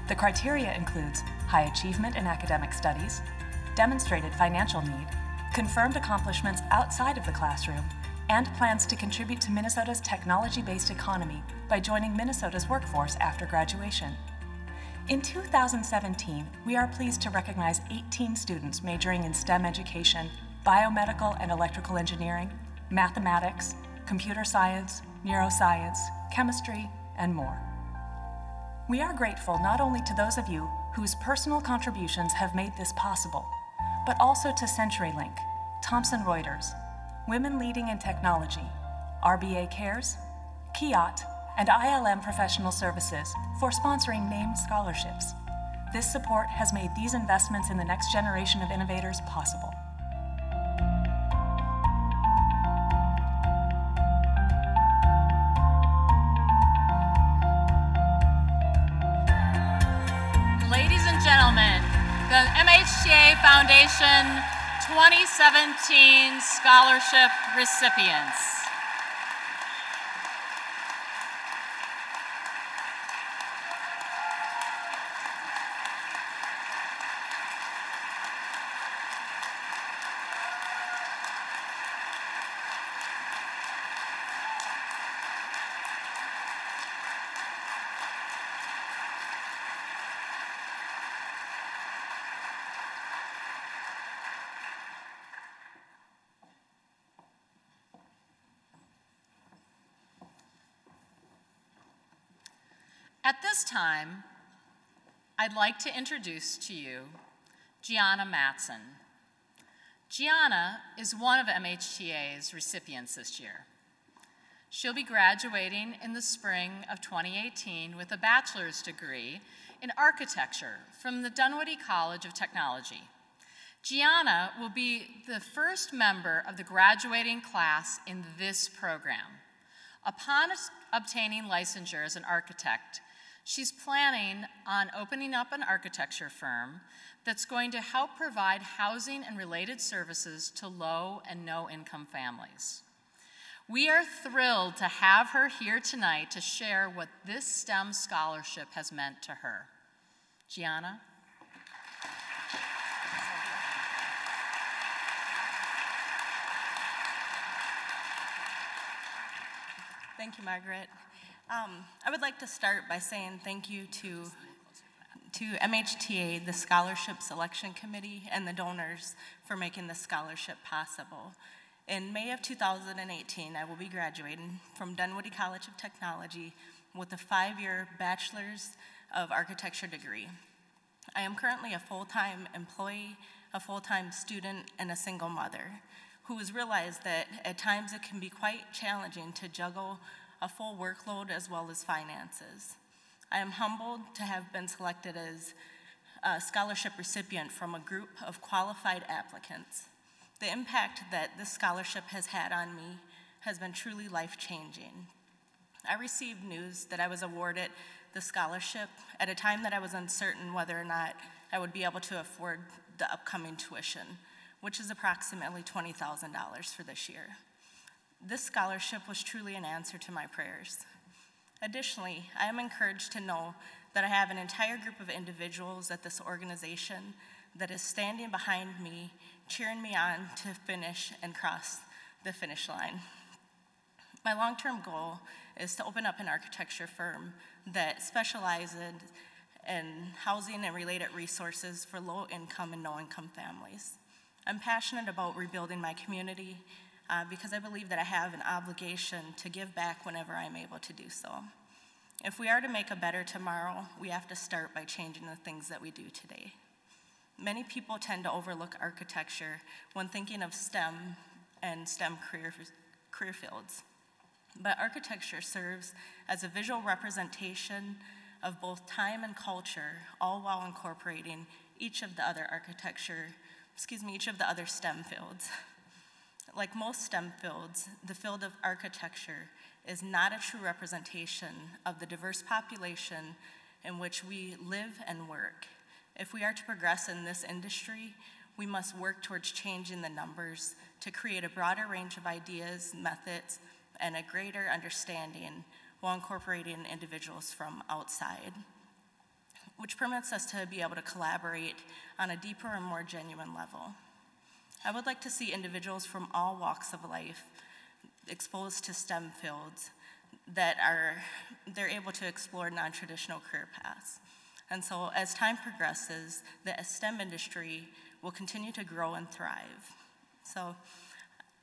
G: The criteria includes high achievement in academic studies, demonstrated financial need, confirmed accomplishments outside of the classroom, and plans to contribute to Minnesota's technology-based economy by joining Minnesota's workforce after graduation. In 2017, we are pleased to recognize 18 students majoring in STEM education, biomedical and electrical engineering, mathematics, computer science, neuroscience, chemistry, and more. We are grateful not only to those of you whose personal contributions have made this possible, but also to CenturyLink, Thomson Reuters, Women Leading in Technology, RBA Cares, Kiat, and ILM Professional Services for sponsoring named scholarships. This support has made these investments in the next generation of innovators possible.
B: Ladies and gentlemen, the MHTA Foundation 2017 Scholarship recipients. At this time, I'd like to introduce to you Gianna Matson. Gianna is one of MHTA's recipients this year. She'll be graduating in the spring of 2018 with a bachelor's degree in architecture from the Dunwoody College of Technology. Gianna will be the first member of the graduating class in this program. Upon obtaining licensure as an architect, she's planning on opening up an architecture firm that's going to help provide housing and related services to low and no-income families. We are thrilled to have her here tonight to share what this STEM scholarship has meant to her. Gianna?
U: Thank you, Margaret. I would like to start by saying thank you to MHTA, the Scholarship Selection Committee, and the donors for making this scholarship possible. In May of 2018, I will be graduating from Dunwoody College of Technology with a 5-year Bachelor's of Architecture degree. I am currently a full-time employee, a full-time student, and a single mother who has realized that at times it can be quite challenging to juggle a full workload as well as finances. I am humbled to have been selected as a scholarship recipient from a group of qualified applicants. The impact that this scholarship has had on me has been truly life-changing. I received news that I was awarded the scholarship at a time that I was uncertain whether or not I would be able to afford the upcoming tuition, which is approximately $20,000 for this year. This scholarship was truly an answer to my prayers. Additionally, I am encouraged to know that I have an entire group of individuals at this organization that is standing behind me, cheering me on to finish and cross the finish line. My long-term goal is to open up an architecture firm that specializes in housing and related resources for low-income and no-income families. I'm passionate about rebuilding my community because I believe that I have an obligation to give back whenever I'm able to do so. If we are to make a better tomorrow, we have to start by changing the things that we do today. Many people tend to overlook architecture when thinking of STEM and STEM career fields. But architecture serves as a visual representation of both time and culture, all while incorporating each of the other STEM fields. Like most STEM fields, the field of architecture is not a true representation of the diverse population in which we live and work. If we are to progress in this industry, we must work towards changing the numbers to create a broader range of ideas, methods, and a greater understanding while incorporating individuals from outside, which permits us to be able to collaborate on a deeper and more genuine level. I would like to see individuals from all walks of life exposed to STEM fields that they're able to explore non-traditional career paths. And so as time progresses, the STEM industry will continue to grow and thrive. So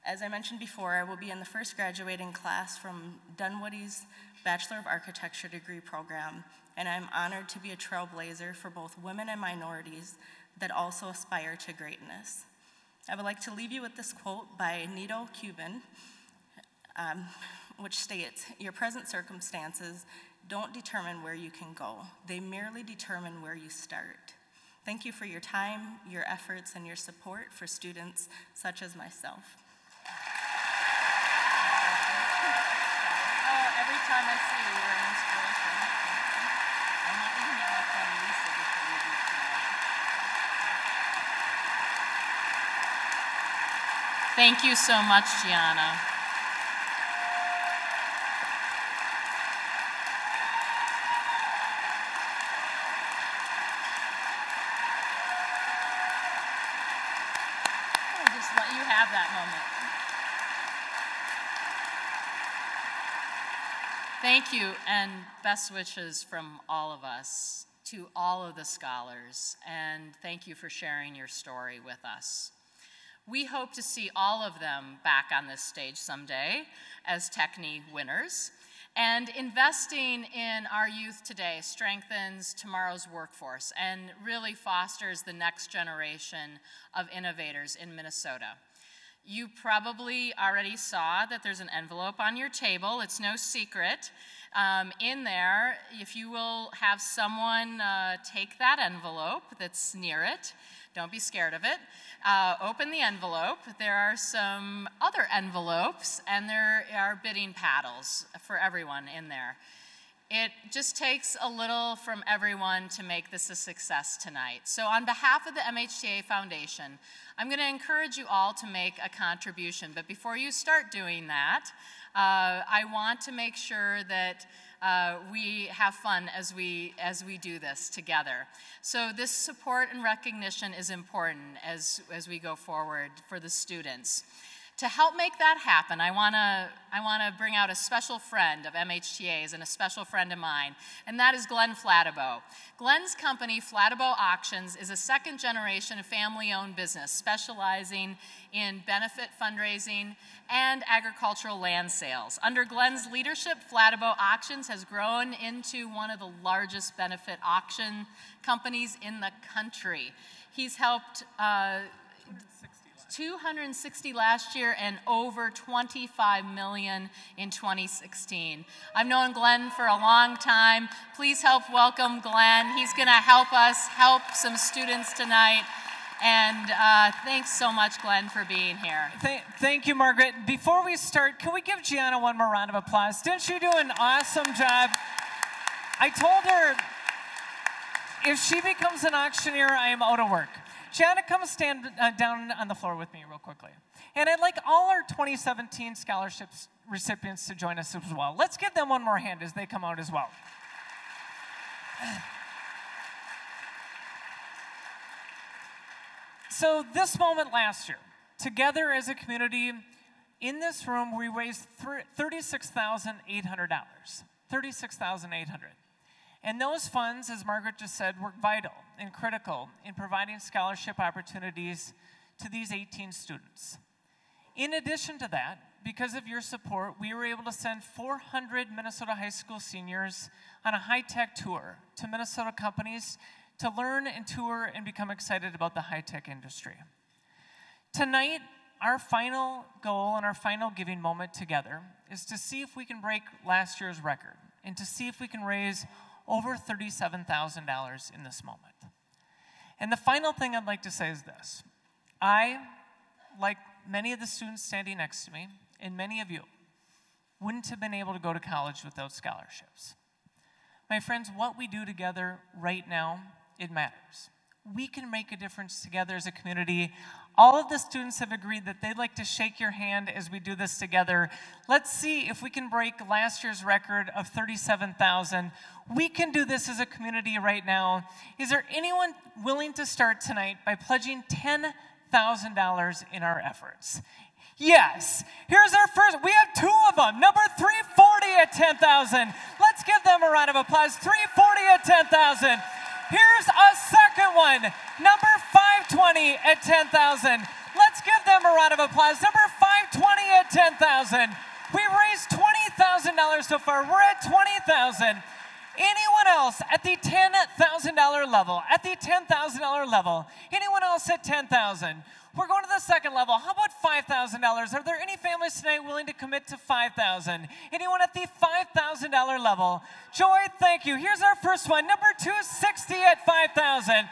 U: as I mentioned before, I will be in the first graduating class from Dunwoody's Bachelor of Architecture degree program, and I'm honored to be a trailblazer for both women and minorities that also aspire to greatness. I would like to leave you with this quote by Nito Cuban. which states, "Your present circumstances don't determine where you can go. They merely determine where you start." Thank you for your time, your efforts, and your support for students such as myself.
B: Oh, every time I see you, you're an inspiration. I'm not going to meet my friend Lisa before we leave tonight. Thank you so much, Gianna. I'll just let you have that moment. Thank you, and best wishes from all of us to all of the scholars, and thank you for sharing your story with us. We hope to see all of them back on this stage someday as Tekne winners, and investing in our youth today strengthens tomorrow's workforce and really fosters the next generation of innovators in Minnesota. You probably already saw that there's an envelope on your table. It's no secret. In there, if you will have someone take that envelope that's near it, don't be scared of it, open the envelope. There are some other envelopes, and there are bidding paddles for everyone in there. It just takes a little from everyone to make this a success tonight. So on behalf of the MHTA Foundation, I'm going to encourage you all to make a contribution. But before you start doing that, I want to make sure that we have fun as we do this together. So this support and recognition is important as we go forward for the students. To help make that happen, I want to bring out a special friend of MHTA's and a special friend of mine, and that is Glenn Flattabo. Glenn's company, Flattabo Auctions, is a second-generation family-owned business specializing in benefit fundraising and agricultural land sales. Under Glenn's leadership, Flattabo Auctions has grown into one of the largest benefit auction companies in the country. He's helped 260 last year and over 25 million in 2016. I've known Glenn for a long time. Please help welcome Glenn. He's going to help us help some students tonight. And thanks so much, Glenn, for being here.
F: Thank you, Margaret. Before we start, can we give Gianna one more round of applause? Didn't you do an awesome job? I told her if she becomes an auctioneer, I am out of work. Gianna, come stand down on the floor with me real quickly. And I'd like all our 2017 scholarships recipients to join us as well. Let's give them one more hand as they come out as well. So this moment last year, together as a community, in this room, we raised $36,800. $36,800. And those funds, as Margaret just said, were vital and critical in providing scholarship opportunities to these 18 students. In addition to that, because of your support, we were able to send 400 Minnesota high school seniors on a high-tech tour to Minnesota companies to learn and tour and become excited about the high-tech industry. Tonight, our final goal and our final giving moment together is to see if we can break last year's record and to see if we can raise over $37,000 in this moment. And the final thing I'd like to say is this. I, like many of the students standing next to me, and many of you, wouldn't have been able to go to college without scholarships. My friends, what we do together right now, it matters. We can make a difference together as a community. All of the students have agreed that they'd like to shake your hand as we do this together. Let's see if we can break last year's record of $37,000. We can do this as a community right now. Is there anyone willing to start tonight by pledging $10,000 in our efforts? Yes. Here's our first. We have two of them. Number 340 at $10,000. Let's give them a round of applause. 340 at $10,000. Here's a second one, number 520 at $10,000. Let's give them a round of applause. Number 520 at $10,000. We raised $20,000 so far. We're at $20,000. Anyone else at the $10,000 level? At the $10,000 level? Anyone else at $10,000? We're going to the second level. How about $5,000? Are there any families tonight willing to commit to $5,000? Anyone at the $5,000 level? Joy, thank you. Here's our first one, number 260 at $5,000.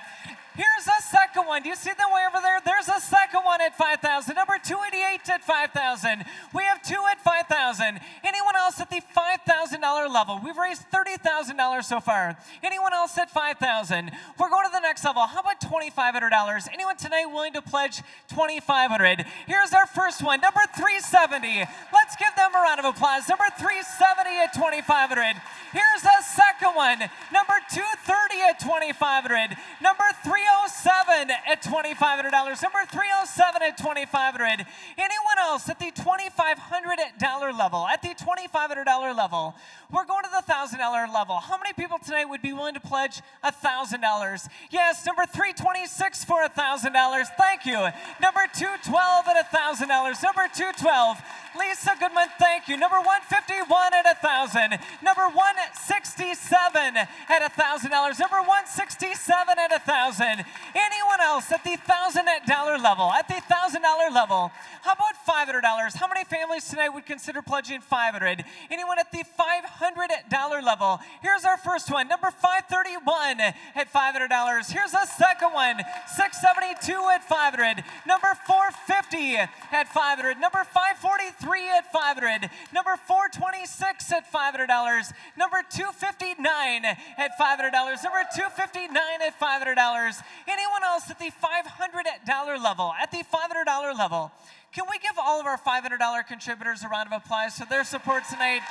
F: Here's a second one. Do you see them way over there? There's a second one at $5,000. Number 288 at $5,000. We have two at $5,000. Anyone else at the $5,000 level? We've raised $30,000 so far. Anyone else at $5,000? We're going to the next level. How about $2,500? Anyone tonight willing to pledge $2,500? Here's our first one, number 370. Let's give them a round of applause. Number 370 at $2,500. Here's a second one, number 230 at $2,500. Number 307 at $2,500. Number 307 at $2,500. Anyone else at the $2,500 level? At the $2,500 level, we're going to the $1,000 level. How many people tonight would be willing to pledge $1,000? Yes, number 326 for $1,000. Thank you. Number 212 at $1,000. Number 212. Lisa Goodman, thank you. Number 151 at $1,000. Number 167 at $1,000. Number 167 at $1,000. Anyone else at the $1,000 level? At the $1,000 level, how about $500? How many families tonight would consider pledging $500? Anyone at the $500 level? Here's our first one, number 531 at $500. Here's a second one, 672 at $500. Number 450 at $500. Number 543 at $500. Number 426 at $500. Number 259 at $500. Number 259 at $500. Anyone else at the $500 level? At the $500 level, can we give all of our $500 contributors a round of applause for their support tonight?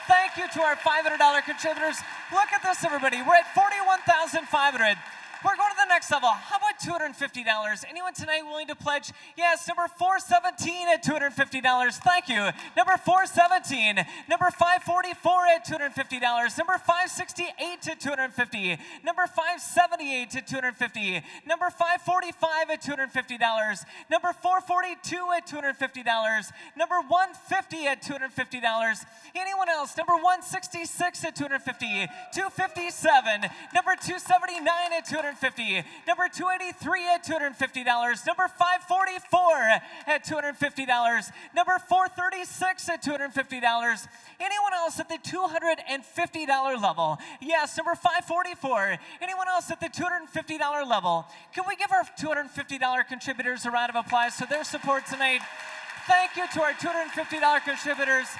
F: Thank you to our $500 contributors. Look at this, everybody. We're at $41,500. We're going to the next level. How about $250? Anyone tonight willing to pledge? Yes, number 417 at $250. Thank you. Number 417. Number 544 at $250. Number 568 at $250. Number 578 at $250. Number 545 at $250. Number 442 at $250. Number 150 at $250. Anyone else? Number 166 at $250. 257. Number 279 at $250. Number 283 at $250. Number 544 at $250. Number 436 at $250. Anyone else at the $250 level? Yes, number 544. Anyone else at the $250 level? Can we give our $250 contributors a round of applause for their support tonight? Thank you to our $250 contributors.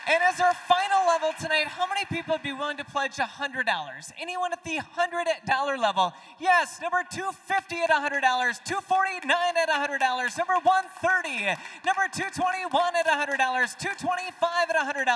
F: And as our final level tonight, how many people would be willing to pledge $100? Anyone at the $100 level? Yes, number 250 at $100, 249 at $100, number 130, number 221 at $100, 225 at $100,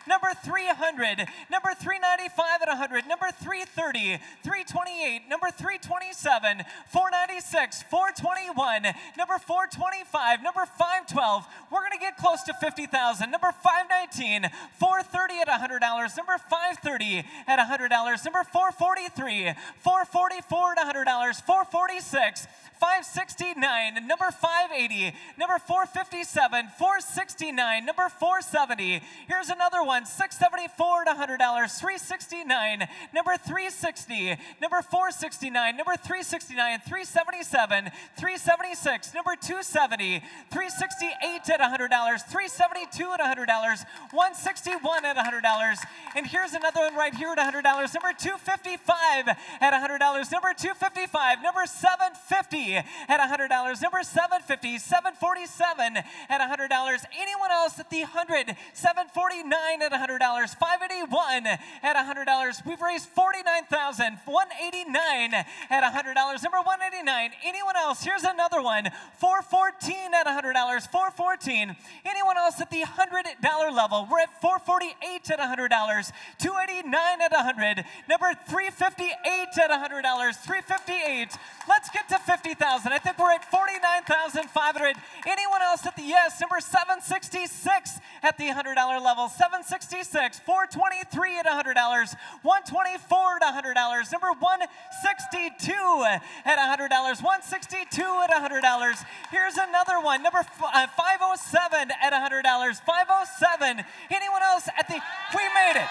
F: number 300, number 395 at $100, number 330, 328, number 327, 496, 421, number 425, number 512. We're going to get close to 50,000. Number 519. $430 at $100, number 530 at $100, number 443, 444 at $100, 446, 569, number 580, number 457, 469, number 470. Here's another one, 674 at $100, 369, number 360, number 469, number 369, 377, 376, number 270, 368 at $100, 372 at $100, 161 at $100. And here's another one right here at $100, number 255 at $100, number 255, number 750 at $100, number 750, 747 at $100. Anyone else at the 100, 749 at $100, 581 at $100. We've raised $49,189 at $100, number 189. Anyone else? Here's another one, 414 at $100, 414. Anyone else at the $100 level? We're at 448 at $100, 289 at 100, number 358 at $100, 358. Let's get to 50,000. I think we're at 49,500. Anyone else at the yes? Number 766 at the $100 level, 766, 423 at $100, 124 at $100, number 162 at $100, 162 at $100. Here's another one, number 507 at $100, 507. Anyone else at the, we made it.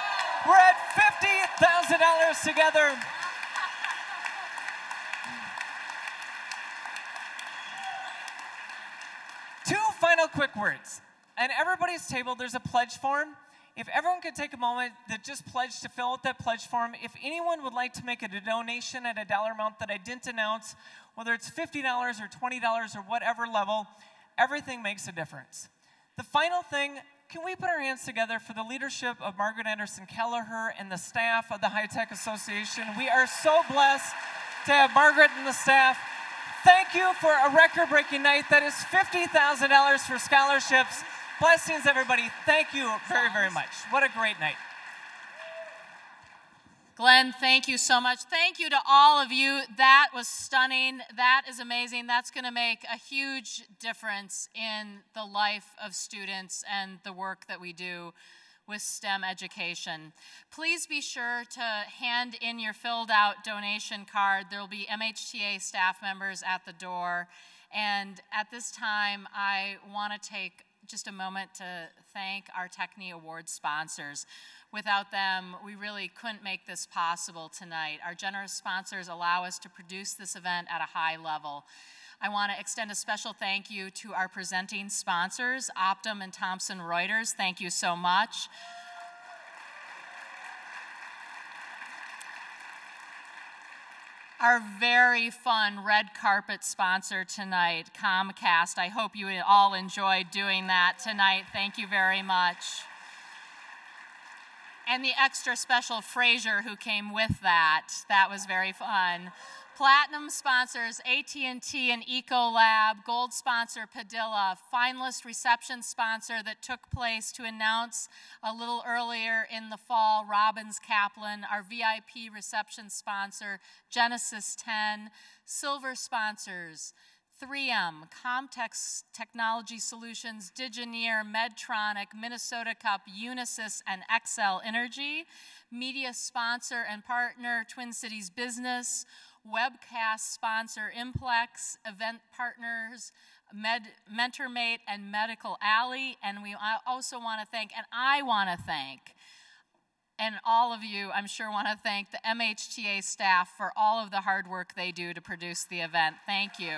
F: We're at $50,000 together. Two final quick words. At everybody's table, there's a pledge form. If everyone could take a moment to just pledge to fill out that pledge form. If anyone would like to make a donation at a dollar amount that I didn't announce, whether it's $50 or $20 or whatever level, everything makes a difference. The final thing, can we put our hands together for the leadership of Margaret Anderson Kelliher and the staff of the High Tech Association? We are so blessed to have Margaret and the staff. Thank you for a record-breaking night. That is $50,000 for scholarships. Blessings, everybody. Thank you very, very much. What a great night.
B: Glenn, thank you so much. Thank you to all of you. That was stunning. That is amazing. That's going to make a huge difference in the life of students and the work that we do with STEM education. Please be sure to hand in your filled out donation card. There will be MHTA staff members at the door. And at this time, I want to take just a moment to thank our Tekne Awards sponsors. Without them, we really couldn't make this possible tonight. Our generous sponsors allow us to produce this event at a high level. I want to extend a special thank you to our presenting sponsors, Optum and Thomson Reuters. Thank you so much. Our very fun red carpet sponsor tonight, Comcast. I hope you all enjoyed doing that tonight. Thank you very much. And the extra special Fraser who came with that. That was very fun. Platinum sponsors AT&T and ECOLAB. Gold sponsor Padilla. Finalist reception sponsor that took place to announce a little earlier in the fall, Robbins Kaplan. Our VIP reception sponsor, Genesis 10. Silver sponsors, 3M, Comtex Technology Solutions, Digineer, Medtronic, Minnesota Cup, Unisys, and Xcel Energy. Media sponsor and partner, Twin Cities Business. Webcast sponsor, Implex. Event partners, MentorMate and Medical Alley. And we also want to thank, and I want to thank, and all of you, I'm sure, want to thank the MHTA staff for all of the hard work they do to produce the event. Thank you.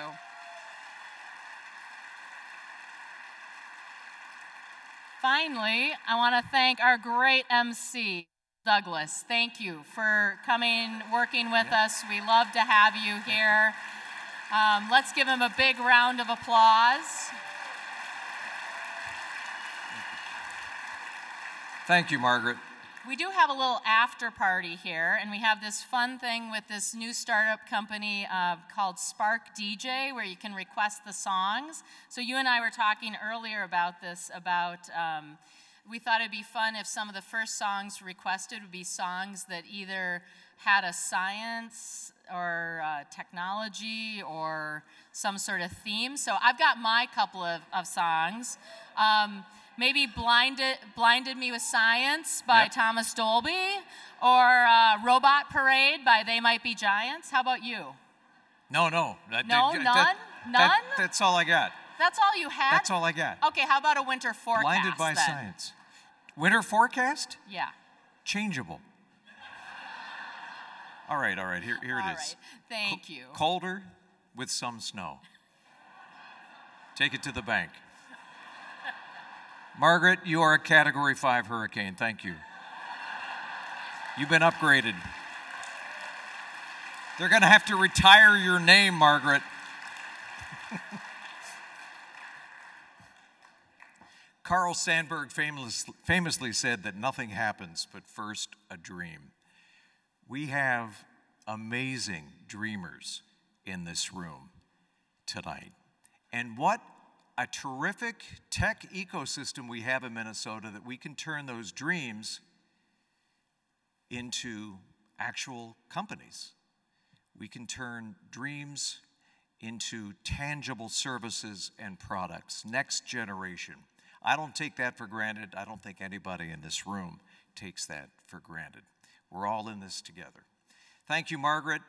B: Finally, I want to thank our great MC, Douglas. Thank you for coming, working with us. We love to have you here. Let's give him a big round of applause.
E: Thank you, Margaret.
B: We do have a little after party here, and we have this fun thing with this new startup company called Spark DJ, where you can request the songs. So you and I were talking earlier about this, we thought it'd be fun if some of the first songs requested would be songs that either had a science or technology or some sort of theme. So I've got my couple of songs. Maybe Blinded Me with Science by Thomas Dolby, or Robot Parade by They Might Be Giants. How about you?
E: No.
B: None?
E: That's all I got.
B: That's all you had?
E: That's all I got.
B: Okay, how about a winter forecast?
E: Blinded by
B: then?
E: Science. Winter forecast?
B: Yeah.
E: Changeable. All right, here it is.
B: All right, thank you.
E: Colder with some snow. Take it to the bank. Margaret, you are a Category 5 hurricane. Thank you. You've been upgraded. They're going to have to retire your name, Margaret. Carl Sandburg famously said that nothing happens but first a dream. We have amazing dreamers in this room tonight. And what a terrific tech ecosystem we have in Minnesota that we can turn those dreams into actual companies. We can turn dreams into tangible services and products, next generation. I don't take that for granted. I don't think anybody in this room takes that for granted. We're all in this together. Thank you, Margaret.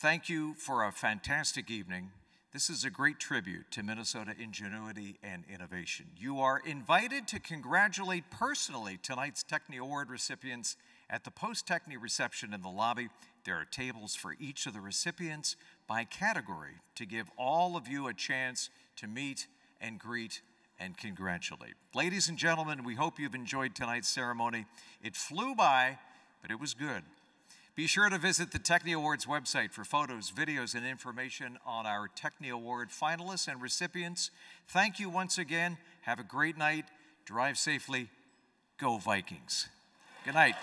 E: Thank you for a fantastic evening. This is a great tribute to Minnesota ingenuity and innovation. You are invited to congratulate personally tonight's Tekne Award recipients At the post-Tekne reception in the lobby, there are tables for each of the recipients by category to give all of you a chance to meet and greet and congratulate. Ladies and gentlemen, we hope you've enjoyed tonight's ceremony. It flew by, but it was good. Be sure to visit the Tekne Awards website for photos, videos, and information on our Tekne Award finalists and recipients. Thank you once again. Have a great night. Drive safely. Go Vikings. Good night.